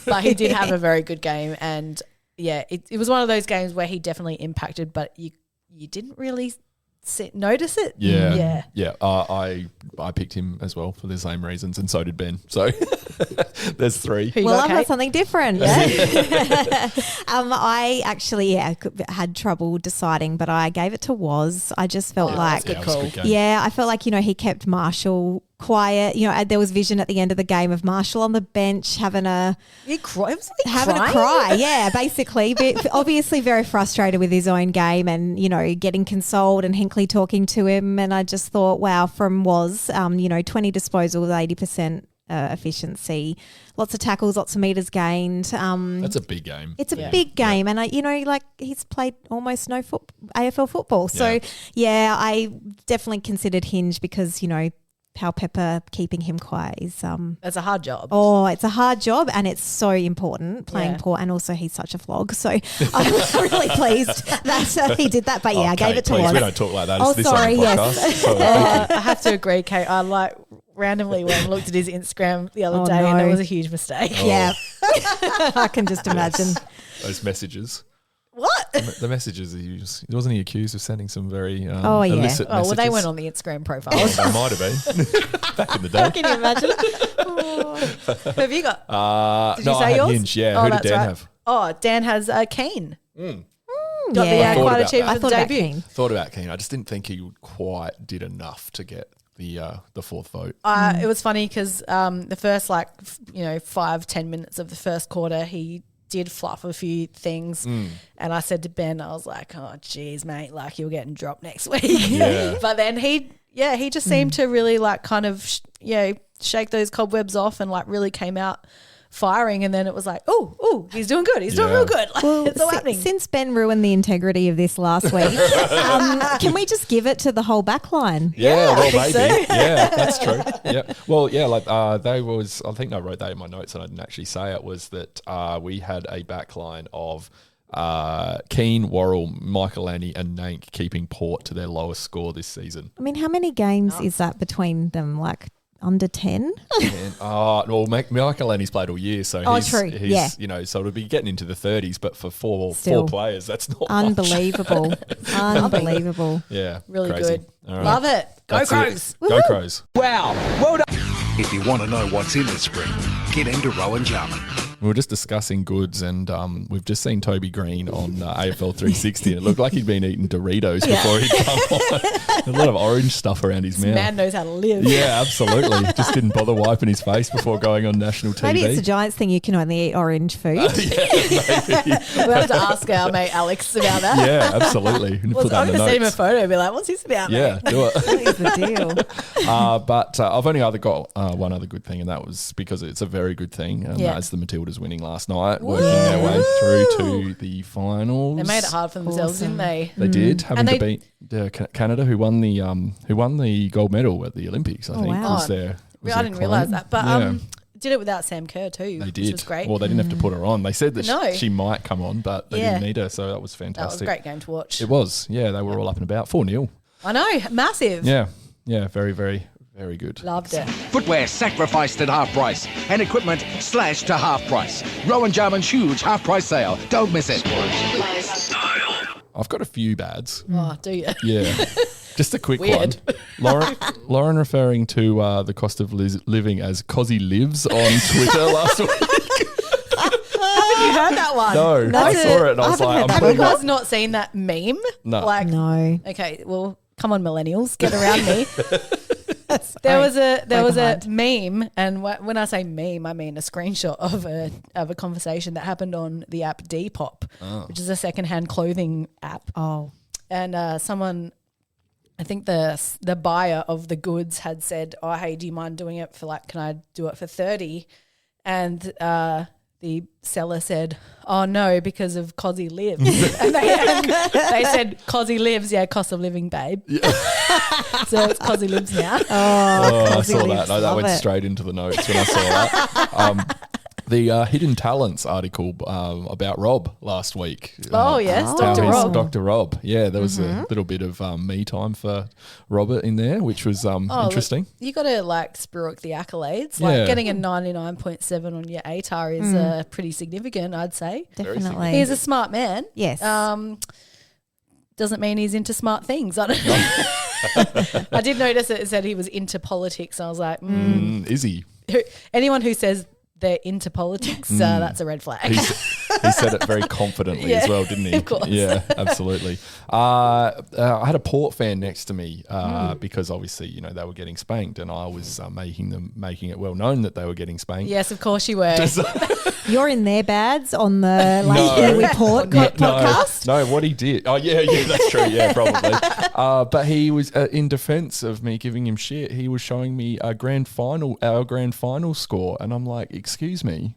B: But he did have a very good game, and yeah, it was one of those games where he definitely impacted, but you didn't really notice it.
C: Yeah. I picked him as well for the same reasons, and so did Ben. So there's 3.
B: Who you
D: Well,
B: got,
D: I've got
B: Kate?
D: something different. I actually, had trouble deciding, but I gave it to Woz. I just felt like,
C: it was a good game.
D: I felt like, he kept Marshall quiet. There was vision at the end of the game of Marshall on the bench having a cry. Yeah, basically. But obviously very frustrated with his own game and, getting consoled and Hinkley talking to him. And I just thought, wow, from Woz, 20 disposals, 80% efficiency, lots of tackles, lots of meters gained.
C: That's a big game.
D: It's a big game, and he's played almost no AFL football. So I definitely considered Hinge because Pal Pepper keeping him quiet is
B: That's a hard job.
D: Oh, it's a hard job and it's so important playing Port, and also he's such a flog. So I'm really pleased that he did that. But I gave it to
C: Please,
D: Woz.
C: we don't talk like that.
D: Oh,
C: It's this
D: sorry,
C: on the
D: yes.
C: podcast. So, thank you.
B: I have to agree, Kate. I randomly went and looked at his Instagram the other day, and it was a huge mistake.
D: Yeah, I can just imagine.
C: Those messages.
B: What?
C: The messages wasn't he accused of sending some very illicit
B: Oh,
C: messages?
B: well, they went on the Instagram profile.
C: They might have been back in the day.
B: Can you imagine? Who have you got? Did you
C: No,
B: say
C: I had
B: yours?
C: Hinge. Yeah,
B: Oh,
C: who did
B: that's
C: Dan
B: right.
C: have?
B: Oh, Dan has Kane. Got
D: yeah.
B: the
C: thought
B: quite
C: about
B: achievement
D: I
B: for
D: thought
B: the
D: about
B: debut.
D: Kane.
C: Thought about Kane. I just didn't think he quite did enough to get the 4th vote.
B: It was funny because the first 5-10 minutes of the first quarter, he did fluff a few things, and I said to Ben, I was like, "Oh, geez, mate, like you're getting dropped next week."
C: Yeah.
B: But then he just seemed to really shake those cobwebs off and really came out firing, and then it was like, oh, he's doing good. He's doing real good. It's all happening.
D: Since Ben ruined the integrity of this last week, can we just give it to the whole back line?
C: Yeah, well,
B: think
C: maybe.
B: so.
C: Yeah, that's true. Yeah. Well, yeah, I think I wrote that in my notes and I didn't actually say it, was that we had a back line of Keane, Worrell, Michaelani and Nank keeping Port to their lowest score this season.
D: I mean, how many games is that between them? Like under 10?
C: Michaelani's played all year, so
D: true.
C: he's so it'll be getting into the 30s, but for four players, that's not much.
D: Unbelievable. Unbelievable.
C: Yeah,
B: Really
C: crazy.
B: good.
C: All right.
B: Love it. Go
C: That's
B: Crows.
C: it. Go Crows.
G: If you want to know what's in the spring, get into Rowan Jarman.
C: We were just discussing goods, and we've just seen Toby Green on AFL 360, and it looked like he'd been eating Doritos before he'd come on. A lot of orange stuff around his mouth.
B: Man knows how to live.
C: Yeah, absolutely. Just didn't bother wiping his face before going on national TV.
D: Maybe it's a Giants thing, you can only eat orange food.
B: We'll have to ask our mate Alex about that.
C: Yeah, absolutely. Put that
B: I'm
C: in
B: going
C: the
B: to send him a
C: notes.
B: photo and be like, what's this about,
C: Yeah,
B: mate?
C: do it.
D: What is the deal?
C: But I've only got one other good thing, and that was because it's a very good thing, and
B: Yeah.
C: that's the Matildas bodybuilders winning last night, working their way through to the finals.
B: They made it hard for themselves, didn't they?
C: They did, having
B: And
C: to beat Canada, who won the gold medal at the Olympics. I think
D: wow.
C: was their. Was
B: I
C: their
B: didn't realise
C: claim.
B: that. But
C: Yeah.
B: did it without Sam Kerr too,
C: They
B: which
C: did.
B: was great.
C: Well, they didn't have to put her on. They said that
B: No.
C: she might come on, but they
B: Yeah.
C: didn't need her, so that was
B: that
C: fantastic.
B: was a great game to watch.
C: It was. Yeah, they were all up and about. 4-0.
B: I know, massive.
C: Yeah. Yeah, very, very, very good.
B: Loved it.
G: Footwear sacrificed at half price and equipment slashed to half price. Rowan Jarman's huge half price sale. Don't miss it.
C: I've got a few bads.
B: Oh, do you?
C: Yeah. Just a quick
B: Weird.
C: one. Lauren referring to the cost of living as Cozzy Lives on Twitter last week.
B: Haven't you heard that one?
C: No, I saw it and I was like, I'm
B: Have you
C: putting
B: guys
C: that.
B: not seen that meme?
C: No.
B: Like,
D: No.
B: okay, well, come on, millennials, get around me. There was a meme, and when I say meme, I mean a screenshot of a conversation that happened on the app Depop, which is a secondhand clothing app.
D: Oh.
B: And someone, I think the buyer of the goods had said, "Oh, hey, do you mind doing it for can I do it for 30?" And the seller said, "Oh no, because of Cozzy Lives." and they said, "Cozzy Lives, yeah, cost of living, babe." So it's Cozzy Lives now.
C: Oh, I
D: Cozzy
C: saw
D: Lives,
C: that. No, that
D: love
C: went
D: it.
C: straight into the notes when I saw that. The Hidden Talents article about Rob last week.
B: Oh yes, Dr. Rob.
C: Dr. Rob. Yeah, there was a little bit of me time for Robert in there, which was interesting.
B: Look, you got to spruik the accolades.
C: Yeah.
B: Getting a 99.7 on your ATAR is pretty significant, I'd say.
D: Definitely.
B: He's a smart man.
D: Yes.
B: Doesn't mean he's into smart things. I don't know. I did notice it said he was into politics. I was like,
C: Is he?
B: anyone who says they're into politics, that's a red flag.
C: He said it very confidently as well, didn't he?
B: Of course.
C: Yeah, absolutely. I had a Port fan next to me because obviously, they were getting spanked, and I was making it well known that they were getting spanked.
B: Yes, of course you were.
D: You're in their bads on the Late Report podcast.
C: No, what he did. Oh, yeah, that's true. Yeah, probably. But he was, in defense of me giving him shit, he was showing me our grand final score. And I'm like, excuse me,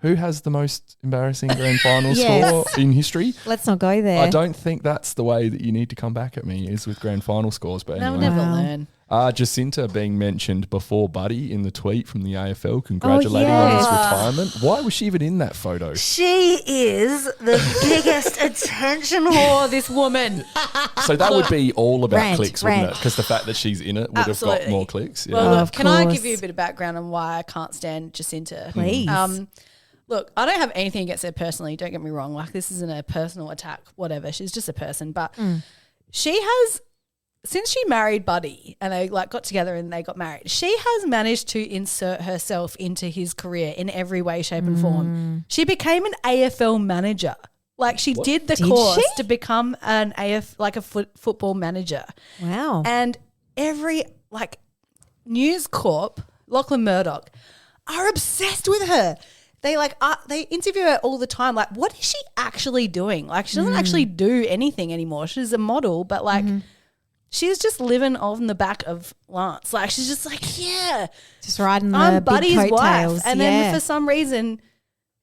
C: who has the most embarrassing grand final
D: Yes.
C: score in history?
D: Let's not go there.
C: I don't think that's the way that you need to come back at me, is with grand final scores. But
B: They'll
C: anyway.
B: never
D: Wow.
B: learn.
C: Jacinta being mentioned before Buddy in the tweet from the AFL congratulating on his
D: yes.
C: retirement. Why was she even in that photo?
B: She is the biggest attention whore, this woman.
C: So that would be all about
D: Rant,
C: clicks, wouldn't it?
D: rant.
C: Because the fact that she's in it would have got
B: Absolutely.
C: more clicks. Yeah.
B: Well, look,
D: Of
B: can I
D: course.
B: give you a bit of background on why I can't stand Jacinta?
D: Please.
B: Look, I don't have anything against her personally. Don't get me wrong. This isn't a personal attack, whatever. She's just a person. But she has, since she married Buddy and they got together and they got married, she has managed to insert herself into his career in every way, shape and form. She became an AFL manager. She did the
D: Did
B: course
D: she?
B: to become a football manager.
D: Wow.
B: And every News Corp, Lachlan Murdoch, are obsessed with her. They they interview her all the time. What is she actually doing? She doesn't actually do anything anymore. She's a model, but she's just living on the back of Lance. She's just yeah,
D: Just riding the
B: I'm
D: big
B: Buddy's wife.
D: coattails.
B: And then for some reason,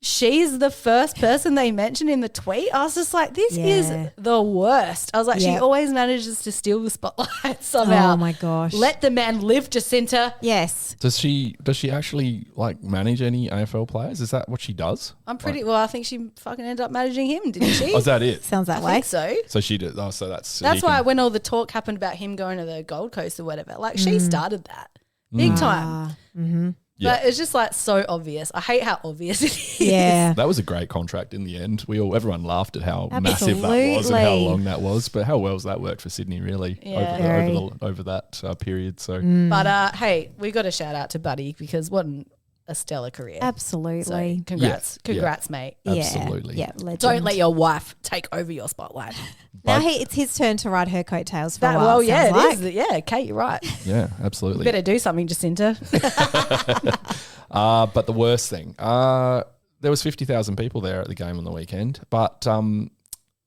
B: she's the first person they mentioned in the tweet. I was just like, this is
D: Yeah.
B: the worst. I was like, she
D: Yep.
B: always manages to steal the spotlight somehow.
D: Oh my gosh.
B: Let the man live, Jacinta.
D: Yes.
C: Does she actually manage any AFL players? Is that what she does?
B: I'm pretty well. I think she fucking ended up managing him, didn't she?
C: Oh, is that it?
D: Sounds that
B: I
D: way.
B: think so.
C: So she did. Oh, so that's
B: That's why when all the talk happened about him going to the Gold Coast or whatever, she started that big time.
C: Yeah.
B: But it's just so obvious. I hate how obvious it is.
D: Yeah.
C: That was a great contract in the end. Everyone laughed at how massive that was and how
D: Absolutely.
C: long that was, but how well's that worked for Sydney really
B: Yeah.
C: over that period. So
B: But hey, we got a shout out to Buddy because what a stellar career.
D: Absolutely.
B: So congrats,
C: Yeah.
B: congrats, mate.
C: absolutely.
D: Yeah. Legend.
B: Don't let your wife take over your spotlight.
D: Now it's his turn to ride her coattails for a while.
B: Well, yeah,
D: sounds
B: it is. Yeah, Kate, you're right.
C: Yeah, absolutely.
B: Better do something, Jacinta.
C: But the worst thing, there was 50,000 people there at the game on the weekend. But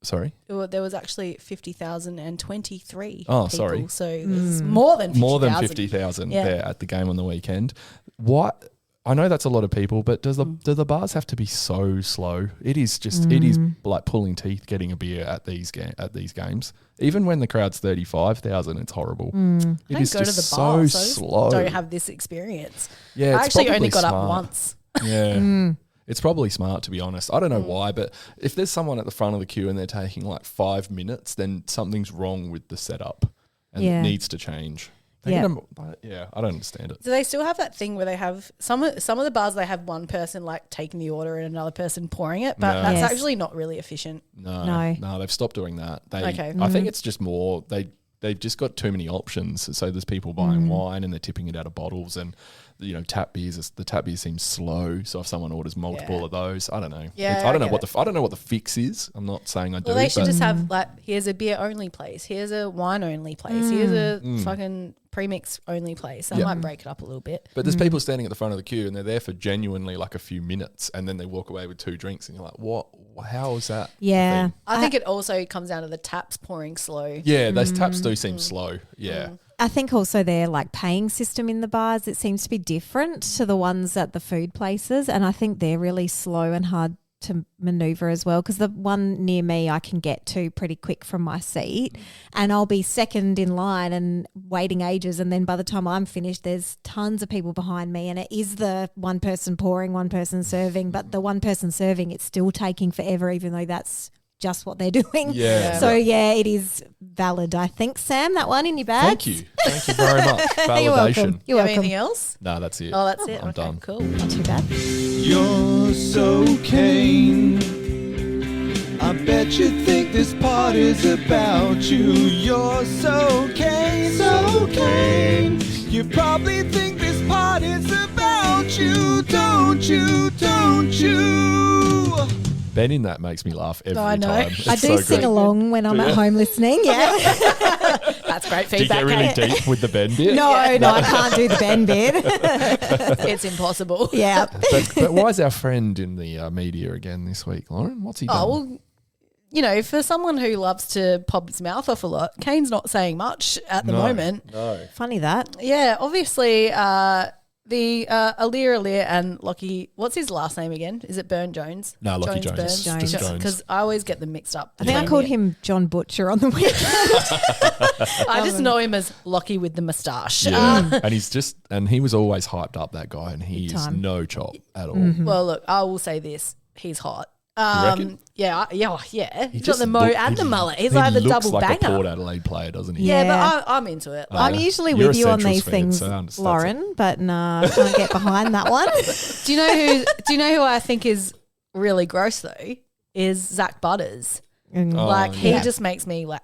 C: sorry,
B: There was actually 50,023.
C: Oh,
B: people,
C: sorry.
B: So there's more than 50,000.
C: more than 50,000
B: Yeah.
C: there at the game on the weekend. What I know that's a lot of people, but do the bars have to be so slow? It is it is like pulling teeth getting a beer at these games. Even when the crowd's 35,000, it's horrible. It is
B: Go to
C: just
B: the bar,
C: so
B: so I just
C: slow.
B: don't have this experience.
C: Yeah,
B: I
C: it's
B: actually
C: probably
B: only got
C: smart.
B: up once.
C: Yeah. It's probably smart, to be honest. I don't know why, but if there's someone at the front of the queue and they're taking like 5 minutes, then something's wrong with the setup and it needs to change. I don't understand it.
B: Do they still have that thing where they have some of the bars? They have one person like taking the order and another person pouring it, but
C: No.
B: that's
D: Yes.
B: actually not really efficient.
C: No, they've stopped doing that.
B: Okay.
C: I think it's just more they've just got too many options. So there's people buying wine and they're tipping it out of bottles, and tap beers. The tap beer seems slow. So if someone orders multiple of those, I don't know.
B: Yeah,
C: I don't know
B: I
C: what
B: get
C: I don't know what the fix is. I'm not saying I do.
B: Well, they should
C: but
B: just have like, here's a beer only place, here's a wine only place, here's a fucking premix only place. I might break it up a little bit.
C: But there's people standing at the front of the queue and they're there for genuinely like a few minutes, and then they walk away with 2 drinks, and you're like, what? How is that? a
D: Yeah.
C: thing?
B: I think it also comes down to the taps pouring slow.
C: Yeah, those taps do seem slow. Yeah.
D: I think also their like paying system in the bars, it seems to be different to the ones at the food places, and I think they're really slow and hard to maneuver as well, because the one near me I can get to pretty quick from my seat, and I'll be second in line and waiting ages, and then by the time I'm finished there's tons of people behind me, and it is the one person pouring, one person serving, but the one person serving, it's still taking forever, even though that's just what they're doing.
C: Yeah.
D: So yeah, it is valid, I think. Sam, that one in your bag.
C: Thank you very much. Validation.
D: You're welcome.
B: You have anything else?
C: No, that's it.
B: Oh, that's it.
C: I'm
B: Okay,
C: done.
B: cool.
D: Not too bad.
F: You're so Kane. I bet you think this part is about you. You're so Kane, so Kane. You probably think this part is about you, don't you, don't you?
C: Ben in that makes me laugh every
B: I know.
C: time.
D: I
C: It's
D: do
C: so
D: sing
C: good.
D: along when I'm at home listening. Yeah.
B: That's great
C: Do you
B: feedback.
C: get really
B: Kate.
C: deep with the Ben bit?
D: No, I can't do the Ben bit.
B: It's impossible.
D: Yeah.
C: But why is our friend in the media again this week, Lauren? What's he done?
B: Oh, well, for someone who loves to pop his mouth off a lot, Kane's not saying much at the moment.
C: No.
D: Funny that.
B: Yeah, obviously, the Aaliyah and Lockie, what's his last name again? Is it Burne-Jones?
C: No, Lockie Jones.
B: Burns?
C: Just Jones.
B: Because I always get them mixed up.
D: I think I called him John Butcher on the weekend.
B: I just know him as Lockie with the moustache.
C: Yeah. And he was always hyped up, that guy, and he is
D: time.
C: no chop at all.
B: Well, look, I will say this: he's hot.
C: reckon?
B: Yeah. He's got
C: just
B: the mo
C: look-
B: and the
C: he-
B: mullet. He's
C: he
B: like the
C: looks
B: double
C: like
B: banger.
C: a Port Adelaide player, doesn't he?
B: Yeah,
D: Yeah.
B: but I'm into it.
D: I'm
B: Like,
D: usually
C: You're
D: with
C: a
D: you on
C: Centrals
D: these
C: fan,
D: things,
C: so I understand.
D: Lauren, but no, I can't get behind that one.
B: do you know who I think is really gross though? Is Zach Butters. Like he
C: yeah.
B: just makes me like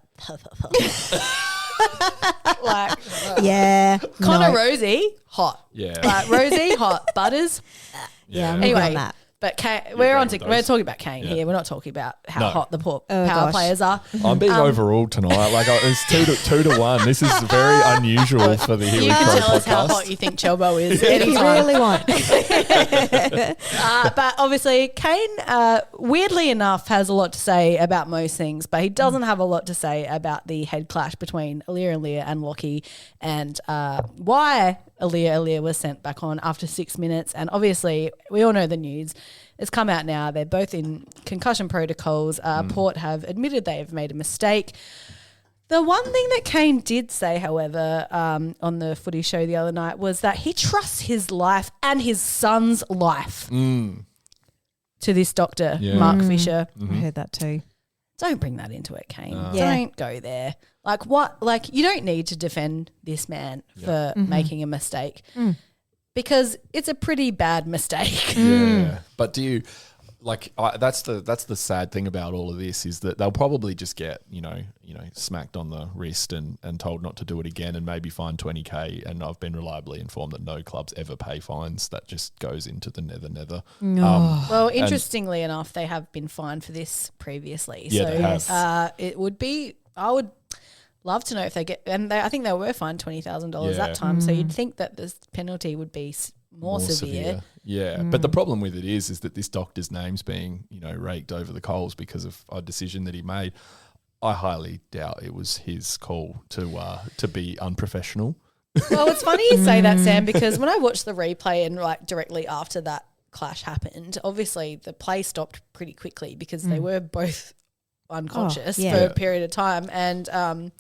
B: like
D: Yeah.
B: Connor
D: no.
B: Rosie, hot.
C: Yeah.
B: Like Rosie, hot. Butters.
D: Yeah, I'm
B: Anyway,
D: on that.
B: but Kane,
C: great with
B: we're
C: those.
B: talking about Kane
C: Yeah.
B: here. We're not talking about how
C: No.
B: hot the power
D: gosh.
B: players are.
C: I'm being overruled tonight. Like it's 2-1. This is very unusual for the Here
B: You
C: We
B: can
C: Pro
B: tell us how
C: podcast.
B: hot you think Chelbo is
D: If you
B: anytime.
D: really want.
B: But obviously, Kane, weirdly enough, has a lot to say about most things, but he doesn't have a lot to say about the head clash between Aaliyah and Lockie, and why Aaliyah was sent back on after 6 minutes. And obviously, we all know the news. It's come out now. They're both in concussion protocols. Port have admitted they have made a mistake. The one thing that Kane did say, however, on the footy show the other night was that he trusts his life and his son's life to this doctor,
C: Yeah.
B: Mark Fisher.
D: I heard that too.
B: Don't bring that into it, Kane.
D: Yeah.
B: Don't go there. Like what? Like you don't need to defend this man for making a mistake because it's a pretty bad mistake.
C: Yeah, but do you that's the sad thing about all of this is that they'll probably just get smacked on the wrist and told not to do it again and maybe fined $20,000. And I've been reliably informed that no clubs ever pay fines. That just goes into the nether.
B: Well, interestingly enough, they have been fined for this previously.
C: Yeah,
B: so
C: they have.
B: it would be. I would love to know if they get, and I think they were fined $20,000
C: Yeah.
B: that time. So you'd think that this penalty would be more severe.
C: Yeah, but the problem with it is that this doctor's name's being raked over the coals because of a decision that he made. I highly doubt it was his call to be unprofessional.
B: Well, it's funny you say that, Sam, because when I watched the replay and like directly after that clash happened, obviously the play stopped pretty quickly because they were both unconscious for a period of time, and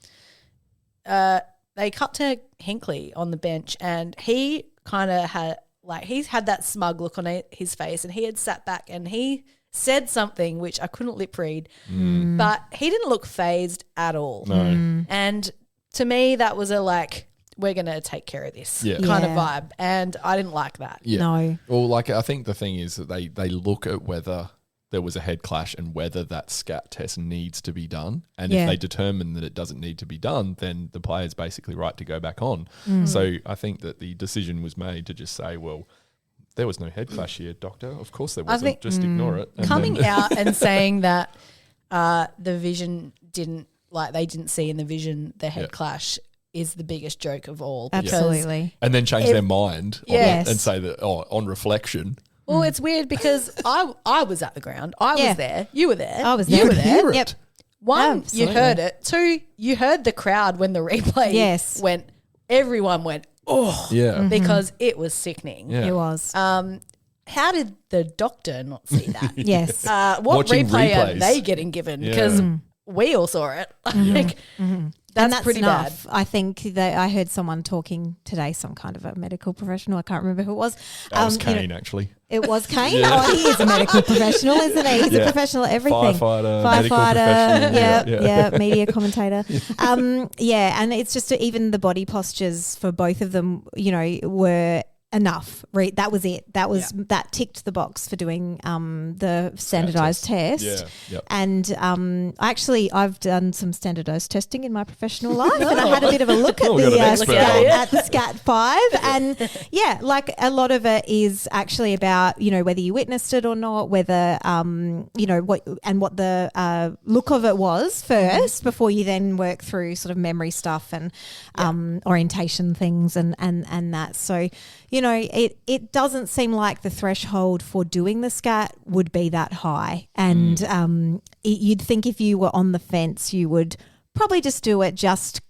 B: they cut to Hinkley on the bench, and he kind of had he's had that smug look on his face, and he had sat back and he said something which I couldn't lip read, but he didn't look phased at all.
C: No.
B: And to me, that was a we're going to take care of this kind of vibe. And I didn't like that.
C: Yeah.
D: No.
C: Well, I think the thing is that they look at whether there was a head clash and whether that scat test needs to be done. And if they determine that it doesn't need to be done, then the player's basically right to go back on. So I think that the decision was made to just say, well, there was no head clash here, doctor. Of course there wasn't. Just ignore it. And
B: coming out and saying that the vision didn't, they didn't see in the vision the head clash is the biggest joke of all.
D: Absolutely.
C: And then change their mind on
B: Yes.
C: it and say that, on reflection.
B: Well, it's weird because I was at the ground. I was there. You were there.
D: I was there.
B: You were there.
D: Yep.
B: One,
D: Absolutely.
B: you heard it. Two, you heard the crowd when the replay went. Everyone went, oh,
C: Yeah.
B: because it was sickening.
C: Yeah.
D: It was.
B: How did the doctor not see that?
D: Yes.
B: What
C: Watching
B: replay are
C: replays.
B: they getting given?
C: Yeah.
B: Because we all saw it. That's,
D: And that's
B: pretty
D: enough.
B: bad.
D: I think that I heard someone talking today, some kind of a medical professional. I can't remember who it was.
C: That was
D: you know,
C: Kane, actually.
D: It was Kane. Oh, he is a medical professional, isn't he? He's a professional at everything.
C: Firefighter, medical professional.
D: Yeah, media commentator. And it's just even the body postures for both of them, were enough. That was it. That ticked the box for doing the standardized test.
C: Yeah. Yep.
D: And I've done some standardized testing in my professional life, and I had a bit of a look at
C: We've got an
D: the
C: expert on.
D: at the Scat 5, and a lot of it is actually about whether you witnessed it or not, whether what the look of it was first before you then work through sort of memory stuff and orientation things and that. So it doesn't seem like the threshold for doing the scat would be that high. And you'd think if you were on the fence, you would probably just do it just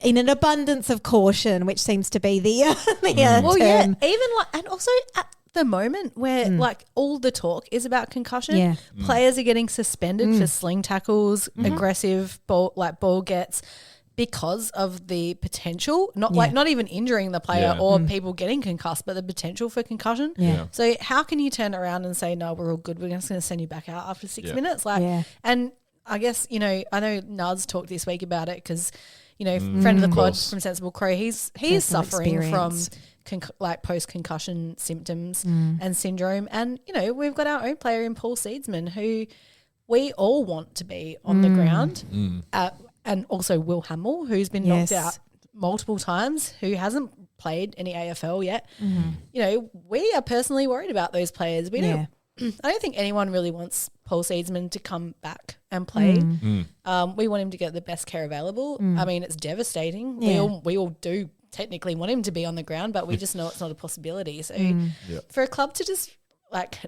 D: in an abundance of caution, which seems to be the
B: Well,
D: term.
B: even and also at the moment where all the talk is about concussion, players are getting suspended for sling tackles, aggressive ball gets, because of the potential, not even injuring the player or people getting concussed, but the potential for concussion.
D: Yeah.
B: So how can you turn around and say, no, we're all good, we're just going to send you back out after 6 minutes? And I guess, I know Nuz talked this week about it because, friend of the pod from Sensible Crow, he is suffering
D: experience.
B: from post-concussion symptoms and syndrome. And, we've got our own player in Paul Seedsman who we all want to be on the ground. And also Will Hamill, who's been knocked out multiple times, who hasn't played any AFL yet. We are personally worried about those players. We don't. I don't think anyone really wants Paul Seedsman to come back and play. We want him to get the best care available. I mean, it's devastating.
D: Yeah.
B: We all do technically want him to be on the ground, but we just know it's not a possibility. So for a club to just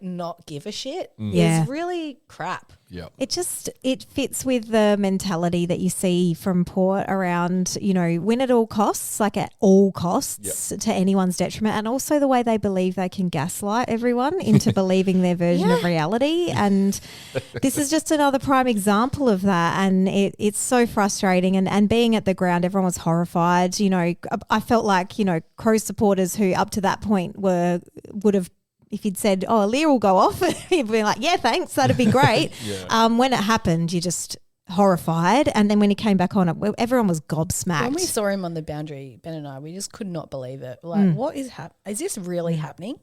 B: not give a shit is really crap.
C: Yeah.
D: It fits with the mentality that you see from Port around, win at all costs, at all costs to anyone's detriment, and also the way they believe they can gaslight everyone into believing their version of reality. And this is just another prime example of that. And it's so frustrating. And being at the ground, everyone was horrified. I felt like, Crows supporters who up to that point would have, if you'd said, oh, Lear will go off, you'd be like, yeah, thanks, that'd be great. When it happened, you're just horrified. And then when he came back on, everyone was gobsmacked.
B: When we saw him on the boundary, Ben and I, we just could not believe it. What is is this really happening?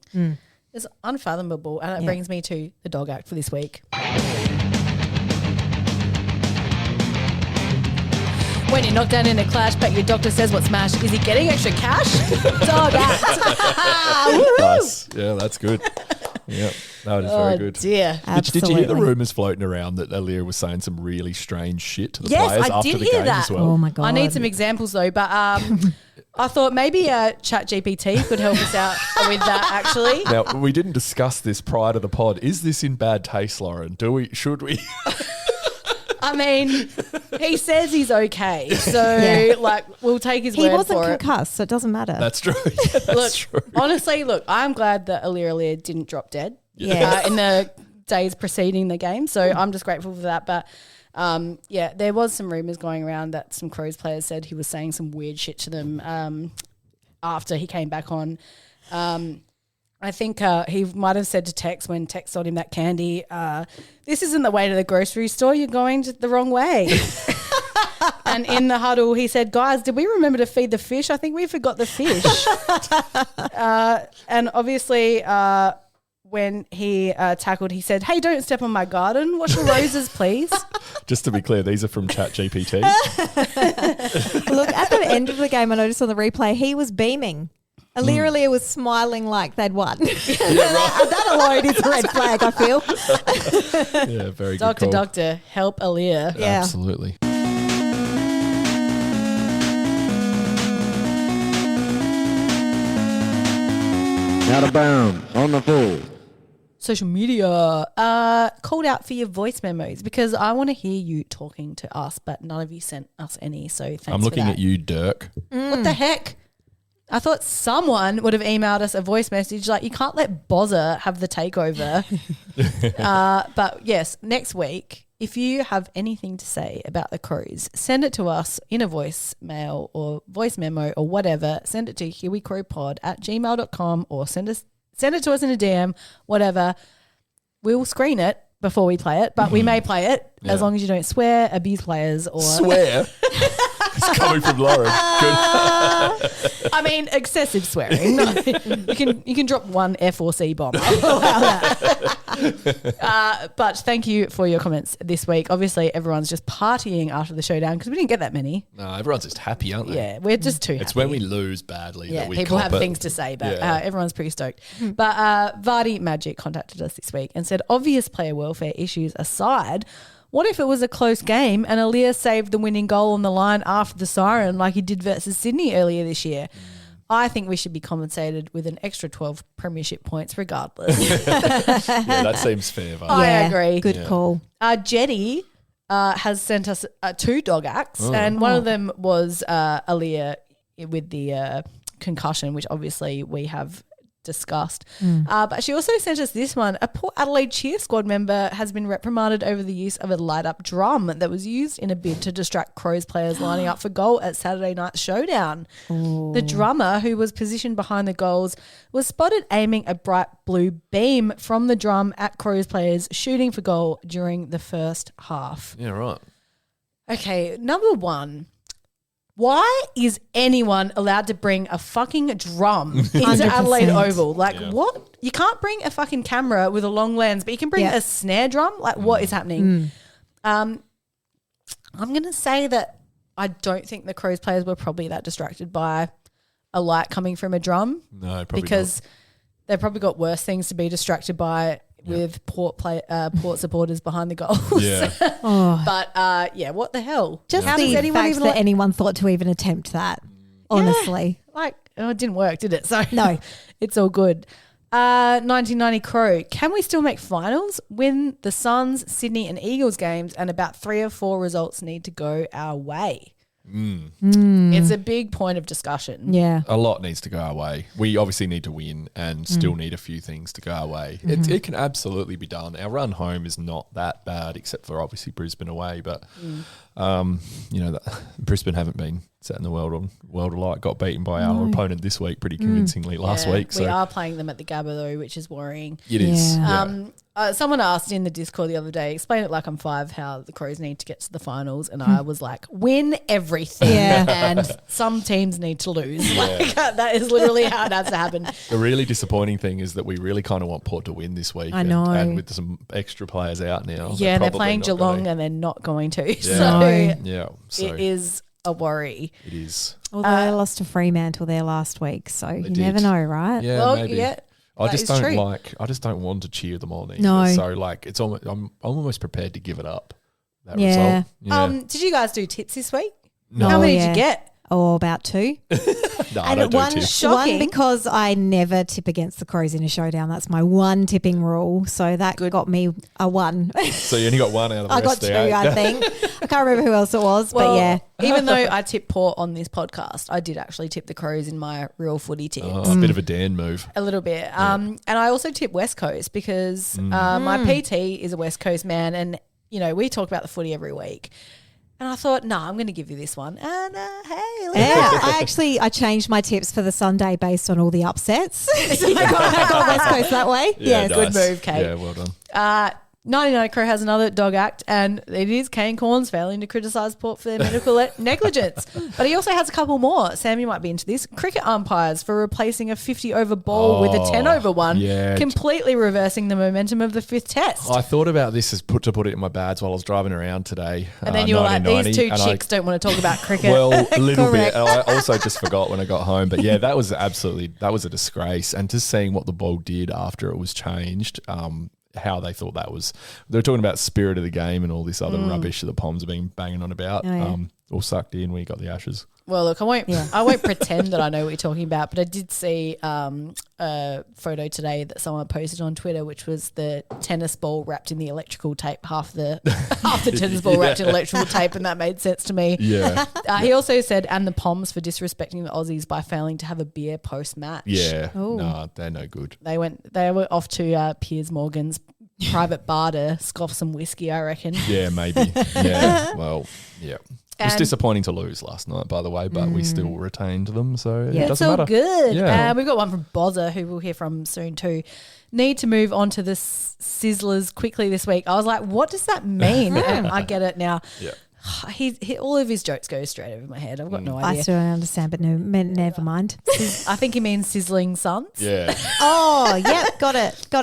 B: It's unfathomable. And it brings me to the dog act for this week. When you're knocked down in a clash, but your doctor says what's smashed, is he getting extra cash? Dog act.
C: Nice. Yeah, that's good. Yeah, that is very good.
B: Dear.
C: Did you hear the rumours floating around that Alir was saying some really strange shit to the
B: Yes,
C: players
B: I
C: after
B: did
C: the
B: hear
C: game
B: that.
C: as well?
D: Oh, my God.
B: I need some examples though, but I thought maybe ChatGPT could help us out with that actually.
C: Now, we didn't discuss this prior to the pod. Is this in bad taste, Lauren? Should we?
B: I mean, he says he's okay. So, we'll take his word for it.
D: He wasn't concussed, so it doesn't matter.
C: That's true. Yeah, that's true.
B: Honestly, I'm glad that Aliir didn't drop dead
D: Yeah.
B: in the days preceding the game. So I'm just grateful for that. But there was some rumours going around that some Crows players said he was saying some weird shit to them after he came back on. I think he might have said to Tex when Tex sold him that candy, this isn't the way to the grocery store, you're going the wrong way. And in the huddle, he said, guys, did we remember to feed the fish? I think we forgot the fish. And obviously when he tackled, he said, hey, don't step on my garden. Wash your roses, please.
C: Just to be clear, these are from ChatGPT.
D: Look, at the end of the game, I noticed on the replay, he was beaming. Aliir was smiling like they'd won. That alone is a red flag, I feel.
C: Yeah, very good call.
B: Doctor, help Aliir.
D: Yeah.
C: Absolutely.
H: Out of bounds on the full.
B: Social media called out for your voice memos because I want to hear you talking to us, but none of you sent us any. So thanks.
C: I'm looking at you, Dirk.
B: What the heck? I thought someone would have emailed us a voice message. Like, you can't let Bozza have the takeover. But yes, next week, if you have anything to say about the Crows, send it to us in a voicemail or voice memo or whatever. Send it to HereWeCrowPod@gmail.com or send it to us in a DM, whatever. We'll screen it before we play it, but we may play it as long as you don't swear, abuse players, or
C: Swear? It's coming from Lauren. Good.
B: I mean, excessive swearing. No, you can drop one F or C bomb. I'll allow that. But thank you for your comments this week. Obviously, everyone's just partying after the showdown because we didn't get that many.
C: No, everyone's just happy, aren't they?
B: Yeah, we're just too happy.
C: It's when we lose badly that we
B: people
C: cop
B: have
C: it.
B: things to say, but
C: Yeah.
B: everyone's pretty stoked. But Vardy Magic contacted us this week and said, obvious player welfare issues aside, what if it was a close game and Aliir saved the winning goal on the line after the siren like he did versus Sydney earlier this year? I think we should be compensated with an extra 12 premiership points regardless.
C: Yeah, that seems fair. Vardy.
B: I agree.
D: Good call.
B: Jetty has sent us 2 dog acts, and one of them was Aliir with the concussion, which obviously we have discussed. But she also sent us this one. A Port Adelaide cheer squad member has been reprimanded over the use of a light-up drum that was used in a bid to distract Crows players lining up for goal at Saturday night's showdown. The drummer, who was positioned behind the goals, was spotted aiming a bright blue beam from the drum at Crows players shooting for goal during the first half.
C: Yeah, right.
B: Okay, number one. Why is anyone allowed to bring a fucking drum into
D: 100%.
B: Adelaide Oval? Like,
C: Yeah.
B: what? You can't bring a fucking camera with a long lens, but you can bring a snare drum? Like, what is happening? I'm going to say that I don't think the Crows players were probably that distracted by a light coming from a drum.
C: No, probably
B: because they've probably got worse things to be distracted by with Port supporters behind the goals.
C: Yeah.
B: But what the hell?
D: Just
B: How
D: the
B: does anyone
D: fact
B: even
D: that anyone thought to even attempt that, honestly.
B: it didn't work, did it? So
D: No.
B: it's all good. 1990 Crow. Can we still make finals? Win the Suns, Sydney and Eagles games, and about 3 or 4 results need to go our way. It's a big point of discussion.
D: Yeah.
C: A lot needs to go our way. We obviously need to win and still need a few things to go our way. It can absolutely be done. Our run home is not that bad, except for obviously Brisbane away. But Brisbane haven't been setting the world alight. Got beaten by our opponent this week pretty convincingly last week. So
B: we are playing them at the Gabba though, which is worrying.
C: it is.
D: Yeah.
C: Yeah.
B: Someone asked in the Discord the other day, explain it like I'm 5, how the Crows need to get to the finals. And I was like, win everything.
D: Yeah.
B: And some teams need to lose. Like, that is literally how it has to happen.
C: The really disappointing thing is that we really kind of want Port to win this week.
D: I know.
C: And with some extra players out now.
B: Yeah, they're
C: probably
B: playing
C: not
B: Geelong
C: gonna-
B: and they're not going to.
C: Yeah.
B: So
C: Yeah. So
B: it is a worry.
C: it is.
D: Although they lost to Fremantle there last week, so you
C: did.
D: never know, right?
C: Yeah,
B: Well,
C: maybe.
B: yeah,
C: I
B: that
C: just
B: is
C: don't
B: true.
C: I just don't want to cheer them on either.
D: No.
C: So like it's almost I'm almost prepared to give it up. That
D: Yeah.
C: result. Yeah.
B: Did you guys do tips this week?
C: No.
B: How many
D: yeah.
B: did you get?
D: Oh, about 2.
C: No, I don't do
D: one,
C: tips.
B: Shocking.
D: one because I never tip against the Crows in a showdown. That's my one tipping rule. So that got me a 1.
C: So you only got 1 out of the
D: I got
C: rest
D: 2,
C: there, eh?
D: I think. I can't remember who else it was,
B: Well,
D: but yeah.
B: even though I tip Port on this podcast, I did actually tip the Crows in my real footy tips.
C: Oh, a bit of a Dan move.
B: A little bit. And I also tip West Coast because my PT is a West Coast man, and, you know, we talk about the footy every week. And I thought, no, I'm going to give you this one. And hey, look at
D: Yeah, I changed my tips for the Sunday based on all the upsets. So I got West Coast that way.
C: Yeah,
D: Yes.
B: good move, Kate.
C: Yeah, well done.
B: 99 Crow has another dog act, and it is Kane Corns failing to criticise Port for their medical negligence. But he also has a couple more. Sam, you might be into this. Cricket umpires for replacing a 50-over ball with a 10-over one,
C: yeah.
B: completely reversing the momentum of the 5th test.
C: I thought about this as put it in my bags while I was driving around today.
B: And then you were like,
C: 1990,
B: these two
C: and
B: chicks don't want to talk about cricket.
C: Well, a little bit.
D: Correct.
C: And I also just forgot when I got home. But yeah, that was a disgrace. And just seeing what the ball did after it was changed, how they thought that was. They were talking about spirit of the game and all this other rubbish that the Poms have been banging on about.
D: Oh, yeah.
C: All sucked in when you got the Ashes.
B: Well, look, I won't pretend that I know what you're talking about, but I did see a photo today that someone posted on Twitter, which was the tennis ball wrapped in the electrical tape, half the tennis ball wrapped in electrical tape, and that made sense to me.
C: Yeah.
B: He also said, and the Poms for disrespecting the Aussies by failing to have a beer post-match.
C: Yeah.
D: Ooh.
C: No, they're no good.
B: They were off to Piers Morgan's private bar to scoff some whiskey, I reckon.
C: Yeah, maybe. Yeah. Well, yeah. It was
B: And-
C: disappointing to lose last night, by the way, but we still retained them, so it
D: Yeah.
B: It's
C: doesn't
B: all
C: matter.
B: good.
C: Yeah.
B: We've got one from Bozza, who we'll hear from soon too. Need to move on to the Sizzlers quickly this week. I was like, what does that mean? And I get it now.
C: Yeah.
B: He all of his jokes go straight over my head. I've got no
D: I
B: idea.
D: still don't understand, but no, never mind.
B: I think he means sizzling suns.
C: Yeah.
D: Oh, yep, got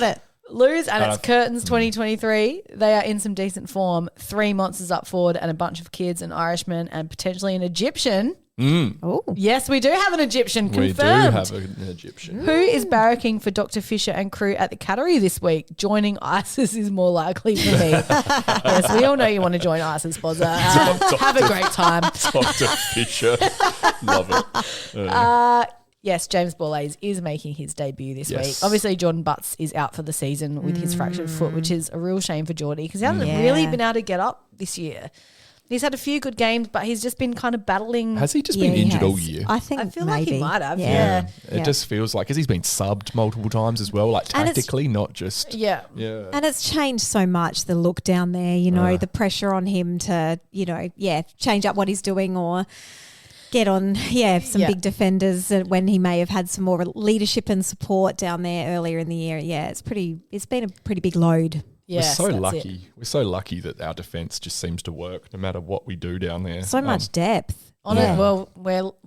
D: it.
B: Lose, and it's Curtains 2023. They are in some decent form. 3 monsters up forward and a bunch of kids, an Irishman and potentially an Egyptian.
D: Oh,
B: Yes, we do have an Egyptian
C: We do
B: confirmed.
C: have an Egyptian.
B: Who is barracking for Dr. Fisher and crew at the Cattery this week? Joining ISIS is more likely for me. Yes, we all know you want to join ISIS, Bozza. Have a great time.
C: Dr. Fisher. Love it.
B: Yes, James Borlase is making his debut this week.
C: Yes.
B: Obviously, Jordan Butts is out for the season with his fractured foot, which is a real shame for Geordie because he hasn't
D: Yeah.
B: really been able to get up this year. He's had a few good games, but he's just been kind of battling.
C: Has he just
D: yeah,
C: been
D: he
C: injured all
D: has.
C: year?
D: I think
B: I feel
D: maybe.
B: like he might have,
D: Yeah.
C: It just feels like, because he's been subbed multiple times as well, like
D: And it's-
C: tactically, not just.
B: Yeah.
C: Yeah.
D: And it's changed so much, the look down there, you know, the pressure on him to, you know, change up what he's doing or get on, some
B: Yeah.
D: big defenders when he may have had some more leadership and support down there earlier in the year. Yeah, it's been a pretty big load.
B: Yes,
C: We're so
B: that's
C: lucky.
B: it.
C: We're so lucky that our defence just seems to work no matter what we do down there.
D: So much depth.
B: On it, well,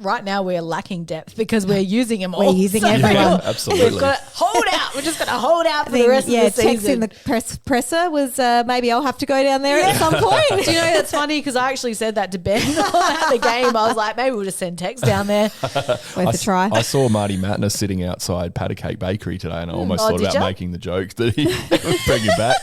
B: right now we're lacking depth because we're using them all.
D: We're using
B: So
D: everyone.
C: Yeah, absolutely.
B: We've got to hold out. We're just going to hold out for the rest of the
D: text
B: season.
D: in the presser was maybe I'll have to go down there at some point.
B: Do you know that's funny because I actually said that to Ben at the game. I was like, maybe we'll just send text down there.
D: Worth a try.
C: I saw Marty Matner sitting outside Pat a Cake Bakery today, and I almost thought
B: did
C: about
B: ya?
C: making the joke that he bring him back.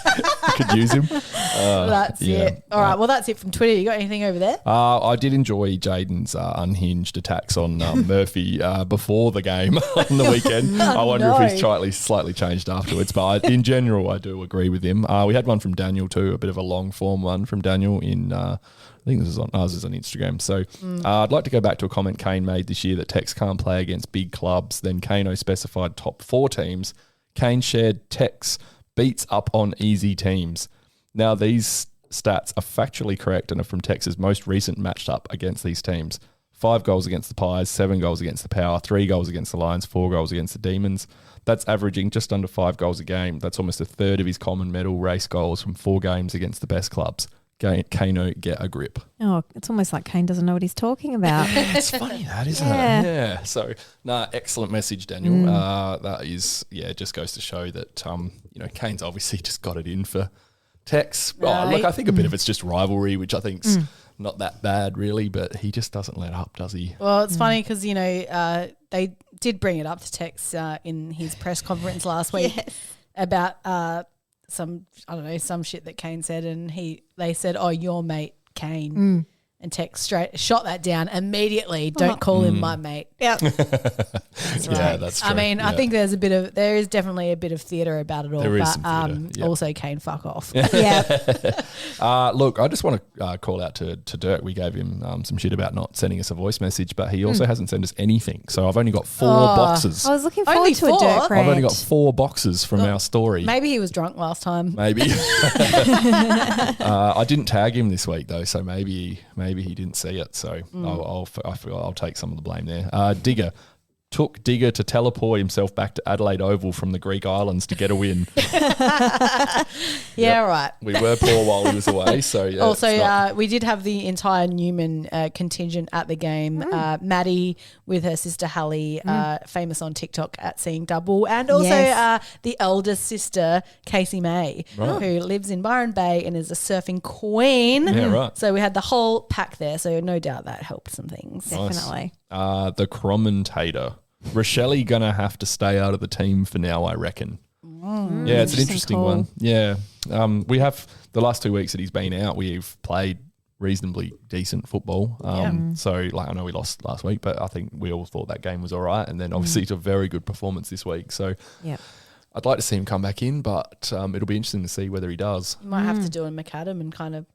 C: Could use him.
B: That's
C: yeah.
B: it. All right. Well, that's it from Twitter. You got anything over there?
C: I did enjoy Jaden's unhinged attacks on Murphy before the game on the weekend. I wonder if he's slightly changed afterwards, but in general, I do agree with him. We had one from Daniel too, a bit of a long form one from Daniel in. I think this is on Instagram. So I'd like to go back to a comment Kane made this year that Tex can't play against big clubs. Then Kano specified top 4 teams. Kane shared Tex beats up on easy teams. Now these stats are factually correct and are from Tex's most recent matched up against these teams. 5 goals against the Pies, 7 goals against the Power, 3 goals against the Lions, 4 goals against the Demons. That's averaging just under 5 goals a game. That's almost a third of his common medal race goals from 4 games against the best clubs. Kano, get a grip.
D: Oh, it's almost like Kane doesn't know what he's talking about.
C: It's funny that, isn't
D: Yeah.
C: it? Yeah. So, excellent message, Daniel. That is, it just goes to show that, Kane's obviously just got it in for Tex. Look, I think a bit of it's just rivalry, which I think's not that bad, really, but he just doesn't let up, does he?
B: Well, it's funny because, they did bring it up to Tex in his press conference last week about some shit that Kane said, and they said, "Oh, your mate Kane," And Tex straight shot that down immediately. Don't call him my mate.
D: Yep.
B: That's right.
C: Yeah, that's true.
B: I mean, I think there is definitely a bit of theatre about it all.
C: There is
B: but
C: some theatre, yeah.
B: also Kane, fuck off.
D: Yeah.
C: Look, I just want to call out to Dirk. We gave him some shit about not sending us a voice message, but he also hasn't sent us anything. So I've only got 4 boxes.
D: I was looking forward
B: Only
D: to a
B: 4?
D: Dirk rant.
C: I've only got 4 boxes from our story.
B: Maybe he was drunk last time.
C: Maybe. I didn't tag him this week though, so maybe he didn't see it. So I'll take some of the blame there. Digger took Digger to teleport himself back to Adelaide Oval from the Greek islands to get a win.
B: Yeah, right.
C: We were poor while he was away. So yeah.
B: Also, we did have the entire Newman contingent at the game. Maddie with her sister Hallie, famous on TikTok at Seeing Double, and also the eldest sister Casey May, who lives in Byron Bay and is a surfing queen.
C: Yeah, right.
B: So we had the whole pack there. So no doubt that helped some things.
D: Definitely.
C: The commentator. Rochelle gonna have to stay out of the team for now, I reckon. Yeah, it's an interesting
D: call.
C: one. Yeah. We have the last 2 weeks that he's been out, we've played reasonably decent football. So like I know we lost last week, but I think we all thought that game was all right. And then obviously it's a very good performance this week. So I'd like to see him come back in, but it'll be interesting to see whether he does.
B: You might have to do a macadam and kind of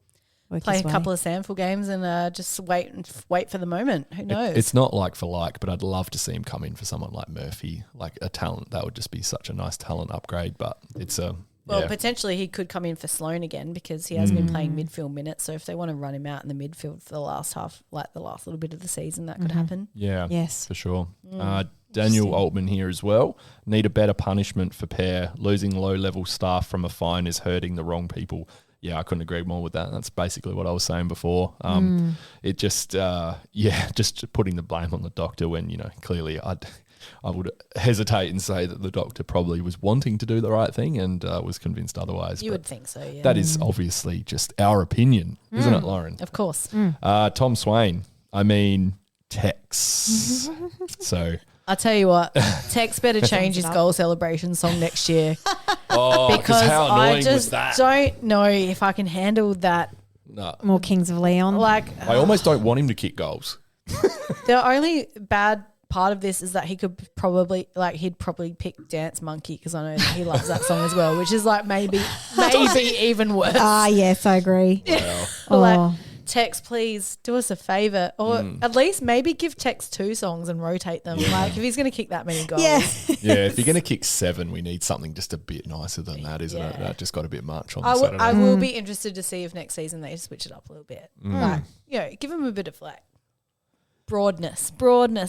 D: Work
B: play
D: his
B: a
D: way.
B: couple of Sandful games and just wait for the moment. Who knows?
C: It's not like for like, but I'd love to see him come in for someone like Murphy, like a talent. That would just be such a nice talent upgrade. But it's a
B: potentially he could come in for Sloan again because he has been playing midfield minutes. So if they want to run him out in the midfield for the last half, like the last little bit of the season, that could happen.
C: Yeah,
D: Yes.
C: for sure. Daniel Altman here as well. Need a better punishment for Pear. Losing low-level staff from a fine is hurting the wrong people. Yeah, I couldn't agree more with that. That's basically what I was saying before. It just, just putting the blame on the doctor when, clearly I would hesitate and say that the doctor probably was wanting to do the right thing and was convinced otherwise.
B: You would think so, yeah.
C: That is obviously just our opinion, isn't it, Lauren?
B: Of course.
C: Tom Swain, Tex. So...
B: I'll tell you what, Tex better change his goal celebration song next year.
C: because how
B: I
C: annoying was
B: just
C: that?
B: don't know if I can handle that.
C: No.
D: More Kings of Leon.
C: I almost don't want him to kick goals.
B: The only bad part of this is that he could probably, he'd probably pick Dance Monkey because I know that he loves that song as well, which is maybe even worse.
D: Yes, I agree.
C: Wow.
B: Tex, please do us a favour, or at least maybe give Tex 2 songs and rotate them. If he's going to kick that many goals,
C: Yeah, if you're going to kick 7, we need something just a bit nicer than that, isn't it? That just got a bit much on Saturday.
B: I will be interested to see if next season they switch it up a little bit. Give them a bit of broadness.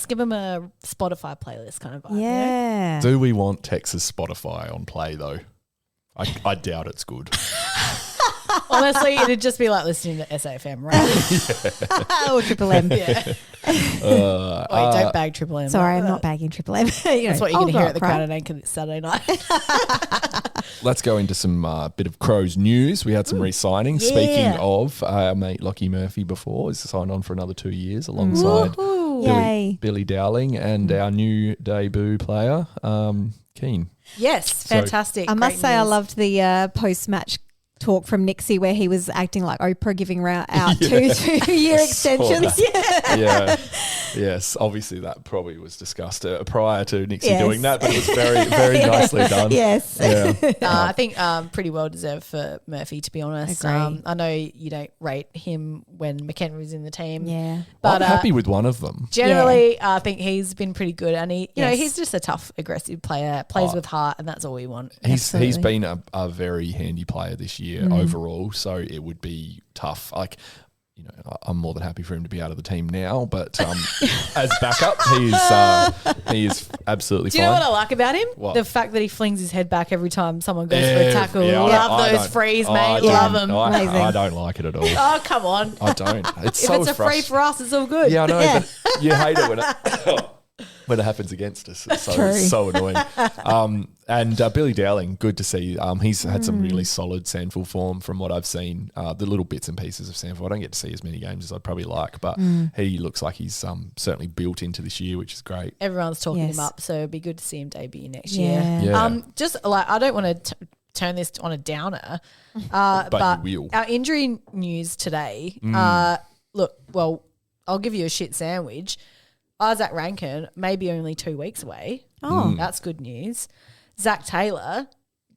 B: Give them a Spotify playlist kind of vibe.
D: Yeah.
C: Do we want Texas Spotify on play though? I doubt it's good.
B: Honestly, it'd just be like listening to SAFM, right?
D: Or Triple M.
B: Yeah. Don't bag Triple M.
D: Sorry, I'm not bagging Triple M.
B: That's what you're going to hear at the Crown and Anchor this Saturday night.
C: Let's go into some bit of Crows news. We had some re-signings.
D: Yeah.
C: Speaking of, our mate Lockie Murphy before is signed on for another 2 years alongside Billy Dowling and our new debut player, Keen.
B: Yes, fantastic.
D: I must
B: Great
D: say I
B: news.
D: loved the post-match talk from Nixie where he was acting like Oprah giving out 2-year extensions.
C: Yes, obviously that probably was discussed prior to Nixie doing that, but it was very, very nicely done.
D: Yes.
C: Yeah.
B: I think pretty well deserved for Murphy, to be honest.
D: Agree.
B: I know you don't rate him when McKenna was in the team.
D: Yeah.
B: But
C: I'm happy with one of them.
B: generally, I think he's been pretty good, and he's just a tough, aggressive player, plays with heart, and that's all we want.
C: He's been a very handy player this year overall, so it would be tough. I'm more than happy for him to be out of the team now, but as backup, he is absolutely fine.
B: Do you know what I like about him?
C: What?
B: The fact that he flings his head back every time someone goes for a tackle.
C: Yeah,
B: Love those frees, mate. Love them.
C: I don't like it at all.
B: Oh, come on.
C: I don't. It's
B: If
C: so
B: it's a free for us, it's all good.
C: Yeah, I know, but you hate it when it happens against us. It's so annoying. And Billy Dowling, good to see. He's had some really solid Sandful form from what I've seen. The little bits and pieces of Sandful. I don't get to see as many games as I'd probably like, but he looks like he's certainly built into this year, which is great.
B: Everyone's talking him up, so it'd be good to see him debut next year.
C: Yeah.
B: I don't want to turn this on a downer, but
C: you will.
B: our injury news today, look, well, I'll give you a shit sandwich. Isaac Rankin, maybe only 2 weeks away.
D: Oh.
B: That's good news. Zach Taylor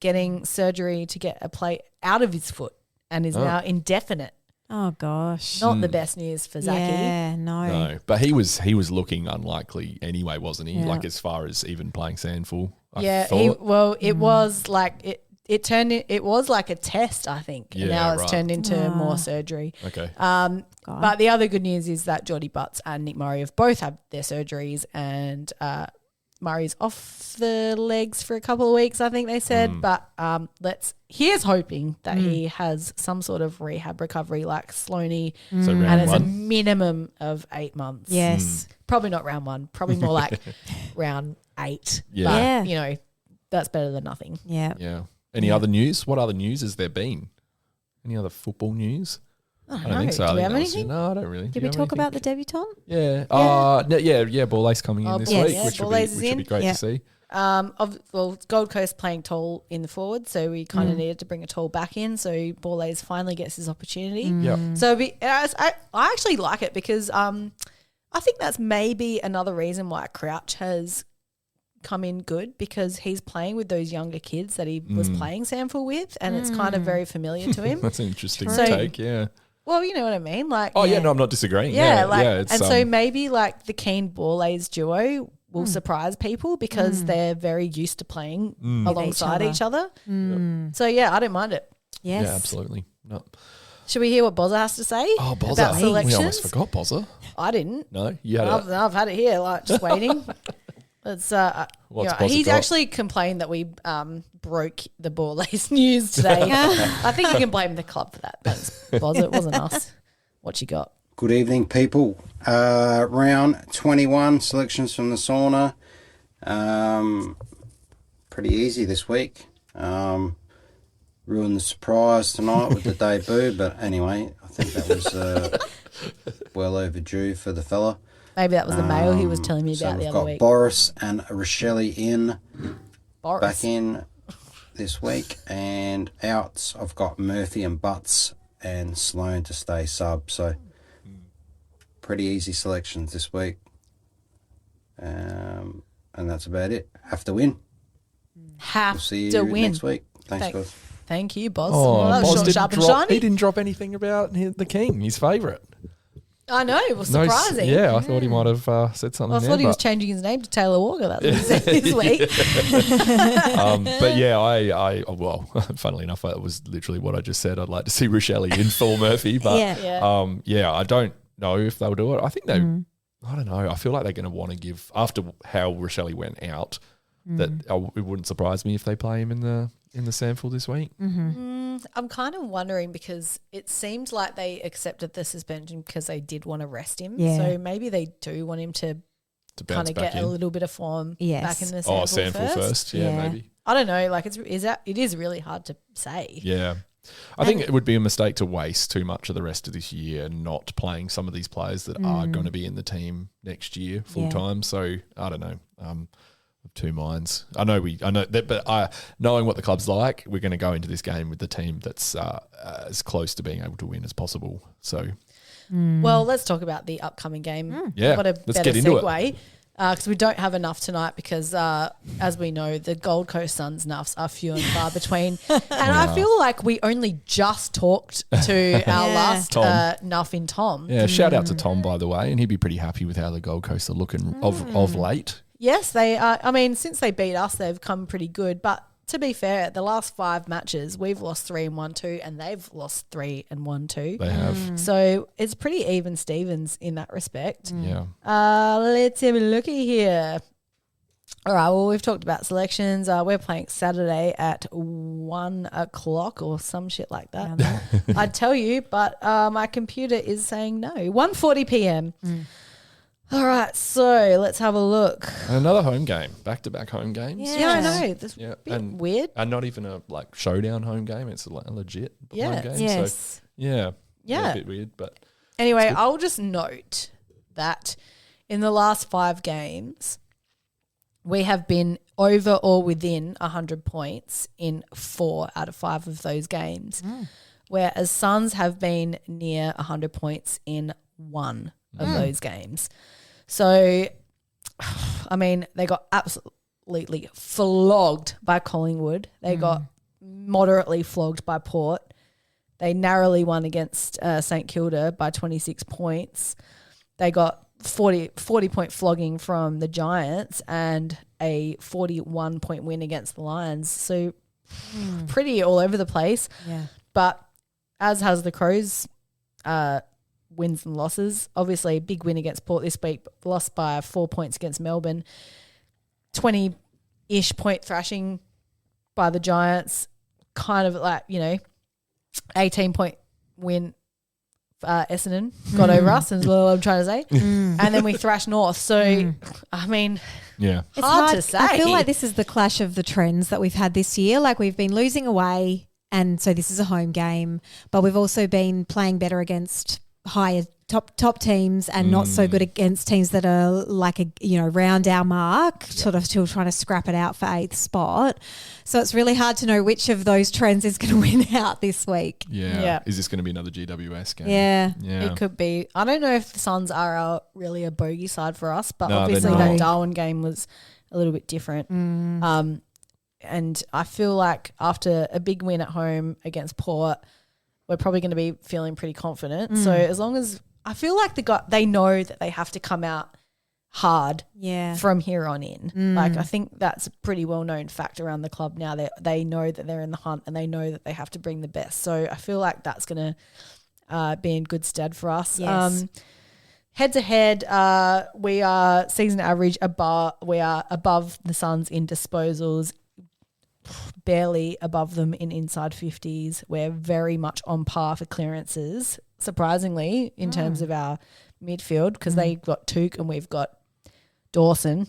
B: getting surgery to get a plate out of his foot and is now indefinite.
D: Oh, gosh.
B: Not the best news for Zachy.
D: Yeah,
C: No, but he was looking unlikely anyway, wasn't he? Like as far as even playing Sandful.
B: It was like it was like a test, I think.
C: Yeah,
B: and now it's
C: right.
B: turned into more surgery.
C: Okay.
B: But the other good news is that Geordie Butts and Nick Murray have both had their surgeries, and Murray's off the legs for a couple of weeks, I think they said. But here's hoping that he has some sort of rehab recovery like Sloaney,
C: So
B: and
C: round
B: it's a
C: one.
B: minimum of 8 months.
D: Yes.
B: Probably not round one, probably more like round 8.
C: Yeah.
B: But,
D: Yeah.
B: you know, that's better than nothing.
D: Yeah.
C: Yeah. Any other news? What other news has there been? Any other football news? I don't think so.
B: Do we
C: I
B: have
C: think that was-
B: anything?
C: No, I don't really.
D: Did we talk about the debutante?
C: Yeah. Yeah. Ball Ace coming in this
B: yes,
C: week,
B: yeah,
C: which
B: Ball
C: will
B: Ace
C: be,
B: is
C: which will be
B: in.
C: great
D: Yeah.
C: to see.
B: Gold Coast playing tall in the forward, so we kind of needed to bring a tall back in. So Borlase finally gets his opportunity.
C: Yep.
B: So I actually like it because I think that's maybe another reason why Crouch has come in good, because he's playing with those younger kids that he was playing Samford with, and it's kind of very familiar to him.
C: That's an interesting
B: So-
C: take. Yeah.
B: Well, you know what I mean, like
C: Oh yeah. No, I'm not disagreeing.
B: yeah, like,
C: it's,
B: and so maybe like the Kane Borlase duo will surprise people because they're very used to playing alongside each other. So yeah, I don't mind it.
D: Yes.
C: yeah, absolutely. No.
B: Should we hear what Bozza has to say
C: Oh, Bozza.
B: about
C: We
B: selections?
C: almost forgot Bozza.
B: I didn't.
C: No, you had a.
B: I've had it here, like just waiting. It's
C: What's Bozza
B: he's
C: got?
B: actually complained that we broke the Borlase news today. I think you can blame the club for that. Thanks, Bozza. It wasn't us. What you got?
I: Good evening, people. Round 21, selections from the sauna. Pretty easy this week. Ruined the surprise tonight with the debut, but anyway, I think that was well overdue for the fella.
B: Maybe that was the mail he was telling me
I: So
B: about the
I: we've
B: other
I: got
B: week.
I: Boris and Rochelle in,
B: Boris.
I: back in this week, and outs I've got Murphy and Butts and Sloan to stay sub. So pretty easy selections this week, and that's about it. Have to win.
B: Have
I: We'll see
B: to
I: you
B: win.
I: next week. Thanks,
B: Thank-
I: guys.
B: Thank you, Boz.
C: Oh,
B: Well, that was
C: Boz
B: short,
C: didn't
B: sharp, and
C: drop.
B: shiny.
C: He didn't drop anything about the King, his favourite.
B: I know, it was
C: No,
B: surprising.
C: I thought he might have said something
B: I
C: there.
B: thought he was
C: but-
B: changing his name to Taylor Walker. That's what he said this week.
C: But yeah, well, funnily enough, that was literally what I just said. I'd like to see Rochelle in for Murphy, but
B: Yeah.
C: I don't know if they'll do it. I think they, I don't know. I feel like they're going to want to give, after how Rochelle went out, that it wouldn't surprise me if they play him in the Samford this week.
B: I'm kind of wondering because it seemed like they accepted the suspension because they did want to rest him.
D: Yeah.
B: So maybe they do want him to
C: Bounce
B: kind of
C: back
B: get
C: in.
B: a little bit of form
D: Yes.
B: back in the
C: Oh,
B: Samford
C: Samford first. Yeah,
D: Yeah.
C: maybe.
B: I don't know. Like it is really hard to say.
C: Yeah. I think it would be a mistake to waste too much of the rest of this year not playing some of these players that are going to be in the team next year full time. So I don't know. Of two minds. I know that, but knowing what the club's like, we're going to go into this game with the team that's as close to being able to win as possible. So
B: Well, let's talk about the upcoming game.
C: Yeah,
B: What a
C: let's
B: better
C: get into it.
B: segue. Because we don't have enough tonight because, as we know, the Gold Coast Suns nuffs are few and far between. And I feel like we only just talked to our last
C: Tom.
B: nuff in Tom.
C: yeah, shout out to Tom, by the way, and he'd be pretty happy with how the Gold Coast are looking of late.
B: Yes, they are. I mean, since they beat us, they've come pretty good. But to be fair, the last 5 matches, we've lost 3 and 1-2, and they've lost 3 and 1-2.
C: They have.
B: So it's pretty even Stevens in that respect.
C: Yeah.
B: Let's have a looky here. All right, well, we've talked about selections. We're playing Saturday at 1 o'clock or some shit like that. I'd tell you, but my computer is saying no. 1:40 p.m. All right, so let's have a look.
C: And another home game, back-to-back home games.
B: Yeah, I know. That's
C: Yeah,
B: a bit weird.
C: And not even a showdown home game. It's a legit
B: Yeah.
C: home game.
D: Yes.
C: So yeah,
B: Yeah.
C: a bit weird, but
B: Anyway, I'll just note that in the last 5 games, we have been over or within 100 points in 4 out of 5 of those games. whereas Suns have been near 100 points in one of those games. So, I mean, they got absolutely flogged by Collingwood. They got moderately flogged by Port. They narrowly won against St Kilda by 26 points. They got 40-point flogging from the Giants and a 41-point win against the Lions. So pretty all over the place.
D: Yeah.
B: But as has the Crows, wins and losses. Obviously, big win against Port this week, but lost by 4 points against Melbourne. 20-ish point thrashing by the Giants. Kind of like, 18-point win Essendon got over us, is what I'm trying to say. And then we thrashed North. So, I mean,
C: Yeah.
D: It's
B: hard to say.
D: I feel like this is the clash of the trends that we've had this year. Like we've been losing away, and so this is a home game, but we've also been playing better against higher top teams and not so good against teams that are like round our mark, sort of still trying to scrap it out for 8th spot. So it's really hard to know which of those trends is going to win out this week.
B: Yeah.
C: Is this going to be another GWS game?
D: Yeah.
B: It could be. I don't know if the Suns are really a bogey side for us, but
C: No, they're
B: obviously
C: not.
B: that Darwin game was a little bit different. And I feel like after a big win at home against Port, we're probably going to be feeling pretty confident. So as long as I feel like they know that they have to come out hard from here on in. Like I think that's a pretty well-known fact around the club now. They know that they're in the hunt and they know that they have to bring the best. So I feel like that's going to be in good stead for us.
D: Yes.
B: Head-to-head, we are season average we are above the Suns in disposals, barely above them in inside 50s. We're very much on par for clearances, surprisingly, in terms of our midfield, because they've got Took and we've got Dawson.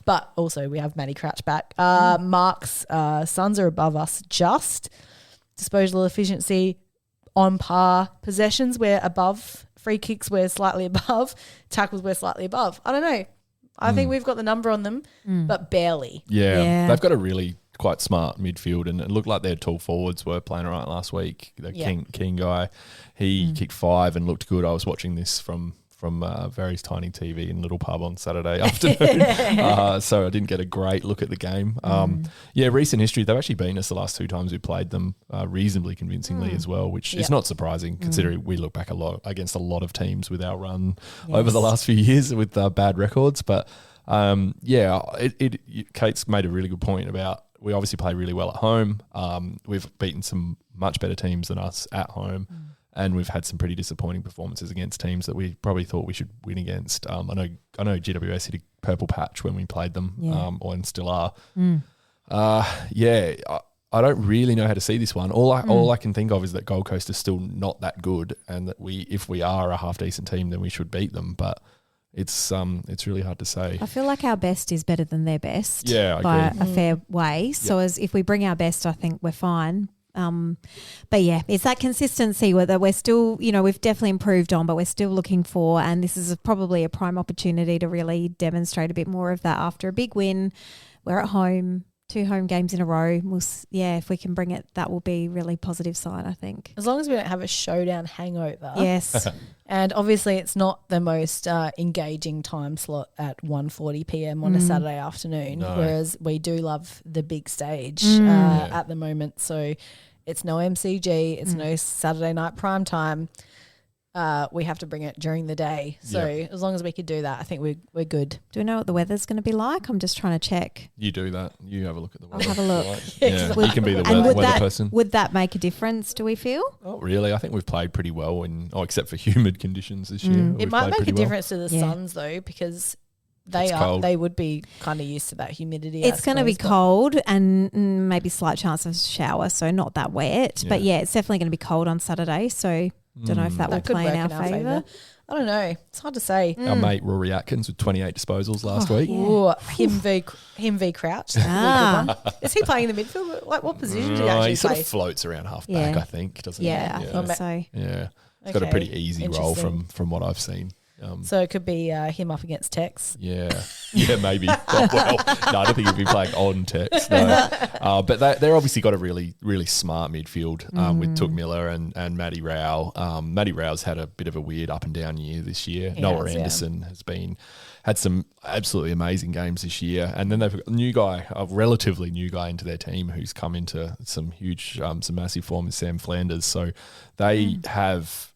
B: But also we have Matty Crouch back. Marks, Suns are above us just. Disposal efficiency on par. Possessions, we're above. Free kicks, we're slightly above. Tackles, we're slightly above. I don't know. I think we've got the number on them, but barely.
C: Yeah. They've got a really quite smart midfield, and it looked like their tall forwards were playing all right last week. The King guy, he kicked 5 and looked good. I was watching this from very tiny TV in Little Pub on Saturday afternoon, so I didn't get a great look at the game. Recent history, they've actually beaten us the last 2 times we played them reasonably convincingly as well, which is not surprising considering we look back a lot against a lot of teams with our run over the last few years with bad records. But Kate's made a really good point about we obviously play really well at home. We've beaten some much better teams than us at home. And we've had some pretty disappointing performances against teams that we probably thought we should win against. I know GWS hit a purple patch when we played them, and still are. I don't really know how to see this one. All I can think of is that Gold Coast is still not that good, and that if we are a half decent team, then we should beat them. But it's really hard to say.
D: I feel like our best is better than their best
C: I agree.
D: a fair way. So as if we bring our best, I think we're fine. But it's that consistency that we're still, we've definitely improved on, but we're still looking for, and this is probably a prime opportunity to really demonstrate a bit more of that after a big win. We're at home, 2 home games in a row. If we can bring it, that will be a really positive sign, I think.
B: As long as we don't have a showdown hangover.
D: Yes.
B: And obviously it's not the most engaging time slot at 1:40 p.m. on a Saturday afternoon, whereas we do love the big stage at the moment. So it's no MCG, it's no Saturday night prime time. We have to bring it during the day. So as long as we could do that, I think we're good.
D: Do we know what the weather's going to be like? I'm just trying to check.
C: You do that. You have a look at the weather.
D: I'll have a look.
C: You can be the weather person.
D: Would that make a difference, do we feel?
C: Not really. I think we've played pretty well except for humid conditions this year.
B: It might make a difference to the Suns though, because they would be kind of used to that humidity.
D: It's going to be cold and maybe slight chance of shower, so not that wet. But it's definitely going to be cold on Saturday, so don't know if that will play in our favour.
B: I don't know. It's hard to say.
C: Our mate Rory Atkins with 28 disposals last week.
D: Yeah.
B: Ooh, him v Crouch. Is he playing in the midfield? Like what position do he actually
C: he sort
B: play?
C: of floats around half back, I think, doesn't he?
D: I think so.
C: Yeah. He's got a pretty easy role from what I've seen.
B: So it could be him up against Tex.
C: Yeah, maybe. Oh, well, no, I don't think he'd be playing on Tex. No. But they're obviously got a really, really smart midfield with Took Miller and Matty Rao. Matty Rao's had a bit of a weird up and down year this year. Noah Anderson has had some absolutely amazing games this year, and then they've got a relatively new guy into their team who's come into some huge, some massive form, is Sam Flanders. So they have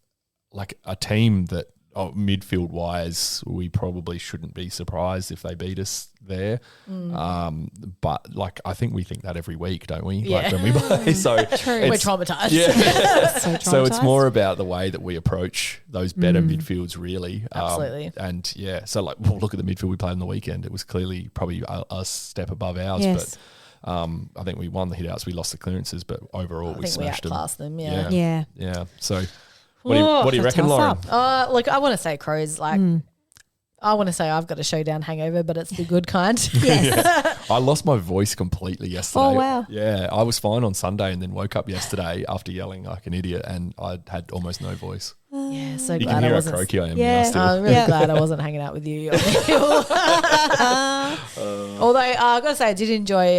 C: like a team that, midfield wise, we probably shouldn't be surprised if they beat us there. But like, I think we think that every week, don't we?
B: Yeah.
C: Like when we play. So
B: We're traumatized.
C: Yeah.
D: So
C: it's more about the way that we approach those better midfields, really.
B: Absolutely.
C: And yeah, so like, we'll look at the midfield we played on the weekend. It was clearly probably a step above ours,
D: Yes.
C: but I think we won the hit-outs. We lost the clearances, but overall we smashed them.
B: outclassed them.
D: Yeah.
C: So what do you reckon, Lauren?
B: Look, I want to say Crows. Like, I want to say I've got a showdown hangover, but it's the good kind.
D: Yes.
C: I lost my voice completely yesterday.
D: Oh, wow.
C: Yeah, I was fine on Sunday and then woke up yesterday after yelling like an idiot, and I had almost no voice.
B: Yeah, so
C: You
B: glad
C: can hear
B: I
C: how
B: wasn't.
C: croaky I am
D: Yeah.
C: now still.
B: I'm really glad I wasn't hanging out with you. Although I got to say, I did enjoy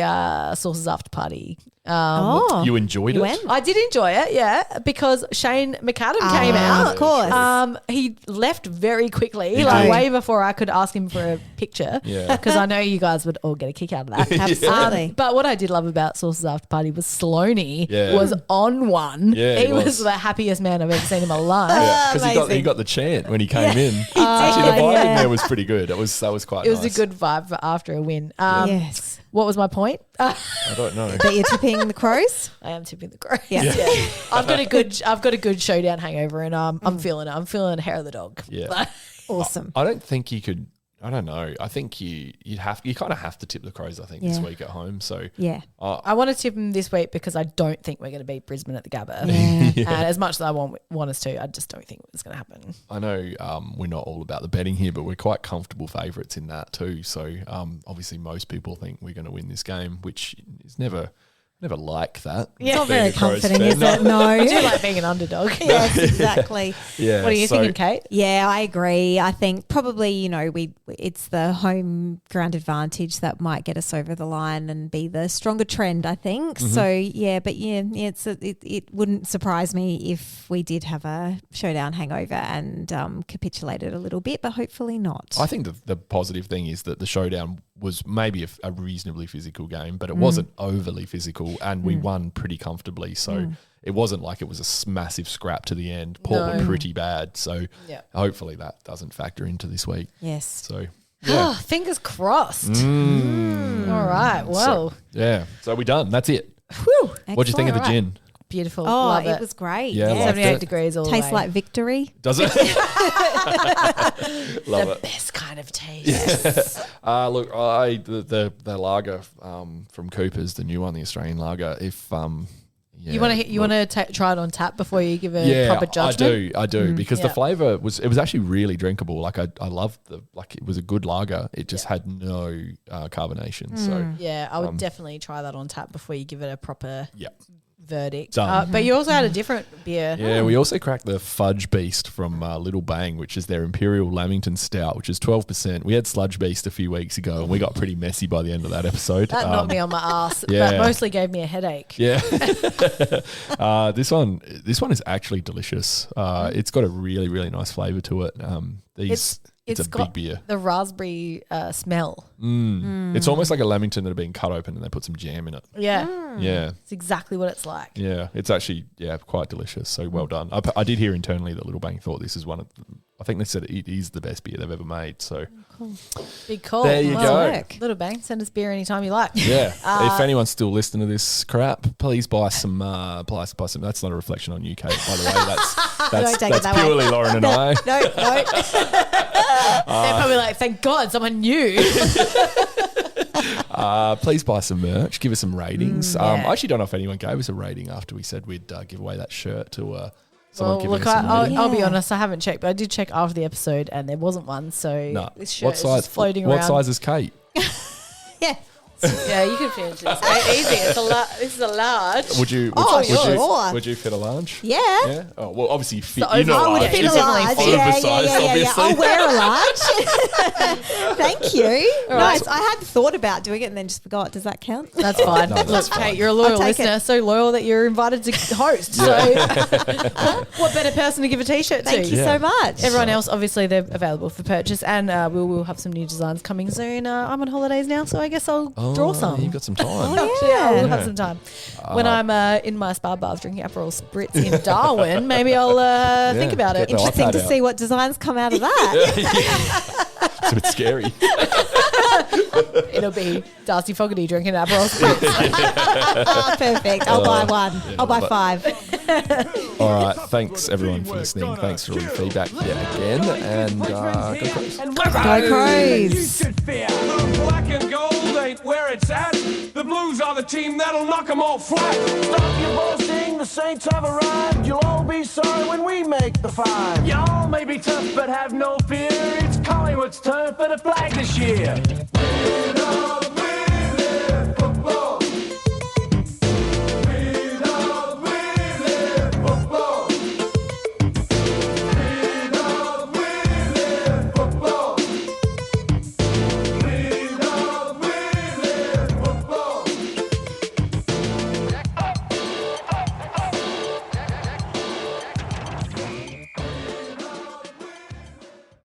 B: Sources After Party.
C: You enjoyed it?
D: went?
B: I did enjoy it, yeah, because Shane McAdam came out.
D: Of course.
B: He left very quickly,
C: He
B: like
C: did.
B: way before I could ask him for a picture.
C: Yeah.
B: Because I know you guys would all get a kick out of that.
D: Absolutely.
B: But what I did love about Sources After Party was Sloaney
C: Yeah.
B: was on one.
C: Yeah,
B: he
C: he
B: was
C: was.
B: the happiest man I've ever seen in my life.
C: Yeah, because he
D: Amazing.
C: got the chant when he came in. Actually, the vibe in there was pretty good. That was quite
B: It was
C: nice.
B: a good vibe for after a win.
D: Yes.
B: What was my point?
C: I don't know.
D: That you're tipping the Crows?
B: I am tipping the Crows.
D: Yeah.
B: Yeah. I've got a good showdown hangover, and I'm feeling it. I'm feeling hair of the dog.
C: Yeah.
D: Awesome.
C: I don't think you could. I don't know. I think you kind of have to tip the Crows, I think, this
D: Yeah.
C: week at home. So
D: Yeah.
B: I want to tip them this week because I don't think we're going to beat Brisbane at the Gabba.
D: Yeah.
B: And as much as I want us to, I just don't think it's going to happen.
C: I know we're not all about the betting here, but we're quite comfortable favourites in that too. So obviously most people think we're going to win this game, which is never like that.
B: Yeah.
D: Not
C: Being
D: very
C: a Crows
D: comforting,
C: fan.
D: is it? No.
B: I do like being an underdog.
D: Yes, exactly.
C: Yeah.
B: What are you
C: so-
B: thinking, Kate?
D: Yeah, I agree. I think probably, it's the home ground advantage that might get us over the line and be the stronger trend, I think. So, yeah, but it wouldn't surprise me if we did have a showdown hangover and capitulated a little bit, but hopefully not.
C: I think the positive thing is that the showdown was maybe a reasonably physical game, but it wasn't overly physical, and we won pretty comfortably. So it wasn't like it was a massive scrap to the end. Port were pretty bad, so
B: Yeah.
C: hopefully that doesn't factor into this week.
D: Yes.
C: So yeah,
B: Fingers crossed. All right. Well,
C: so we're done. That's it.
B: whew,
C: What'd you think of the
D: Excellent.
C: gin?
B: beautiful.
D: Oh,
B: Love
D: it was great.
C: Yeah, liked
B: 78
C: it.
B: degrees all the
D: Tastes
B: way.
D: like victory.
C: Does it? Love
B: the
C: it.
B: best kind of taste.
C: Look, the lager from Cooper's, the new one, the Australian lager. If
B: You want to try it on tap before you give a proper judgment?
C: I do because the
B: Yeah.
C: flavour was actually really drinkable. Like I loved it was a good lager. It just had no carbonation. So
B: Yeah, I would definitely try that on tap before you give it a proper
C: yeah.
B: verdict.
C: Done.
B: But you also had a different beer.
C: Yeah, we also cracked the Fudge Beast from Little Bang, which is their Imperial Lamington Stout, which is 12%. We had Sludge Beast a few weeks ago, and we got pretty messy by the end of that episode.
B: That knocked me on my ass.
C: yeah.
B: That mostly gave me a headache.
C: Yeah, this one is actually delicious. It's got a really, really nice flavour to it. It's a
B: got
C: big beer.
B: the raspberry smell.
C: It's almost like a Lamington that had been cut open and they put some jam in it.
B: Yeah,
C: Yeah,
B: it's exactly what it's like.
C: yeah, it's actually quite delicious. So well done. I did hear internally that Little Bang thought this is one of. I think they said it is the best beer they've ever made. So
B: Big call.
C: There you go.
B: Little Bang, send us beer anytime you like.
C: yeah, if anyone's still listening to this crap, please buy some. Buy some. That's not a reflection on UK, by the way.
D: Don't take it
C: That's
D: that way.
C: purely Lauren and I.
D: No.
B: They're probably like, thank God someone knew.
C: Please buy some merch. Give us some ratings.
B: yeah.
C: I actually don't know if anyone gave us a rating after we said we'd give away that shirt to someone
B: Well,
C: giving
B: look,
C: us some rating.
B: I'll be honest, I haven't checked, but I did check after the episode and there wasn't one. So
C: No.
B: this shirt
C: What
B: is
C: size?
B: just floating
C: What
B: around.
C: size is Kate?
D: Yeah.
B: Yeah, you can finish this. Easy. This is a large.
C: Would you?
D: Oh,
C: would
D: sure.
C: you? Would you fit a large?
D: Yeah.
C: Yeah. Oh well, obviously fit.
B: So
C: You know,
D: I would
C: large.
D: fit a
C: Is it
D: large.
C: oversized,
D: Yeah.
C: obviously?
D: I'll wear a large. Thank you.
B: All
D: Nice.
B: right.
D: I had thought about doing it and then just forgot. Does that count?
B: That's fine.
C: No, that's
B: Look,
C: fine.
B: Kate, you're a loyal
D: I'll take
B: listener.
D: it.
B: So loyal that you're invited to host. So what better person to give a T-shirt to?
D: Thank you so much.
B: Everyone else, obviously, they're available for purchase, and we will have some new designs coming soon. I'm on holidays now, so I guess I'll draw some.
C: You've got some time.
B: Actually, I will have
C: Yeah.
B: some time. When I'm in my spa bath drinking Aperol Spritz in Darwin, maybe I'll think about it.
C: Get the
D: Interesting
C: iPad
D: to
C: out.
D: see what designs come out of that.
C: It's a bit scary.
B: It'll be Darcy Fogarty drinking Aperol Spritz.
D: Perfect. I'll buy one. I'll buy 5.
C: All right. Thanks everyone for listening. Thanks for all your feedback yet again, and go Crows.
D: Go Crows.
F: The black and gold ain't where it's at. The Blues are the team that'll knock them all flat. Stop your boasting, the Saints have arrived. You'll all be sorry when we make the 5. Y'all may be tough, but have no fear. It's Collingwood's turn for the flag this year.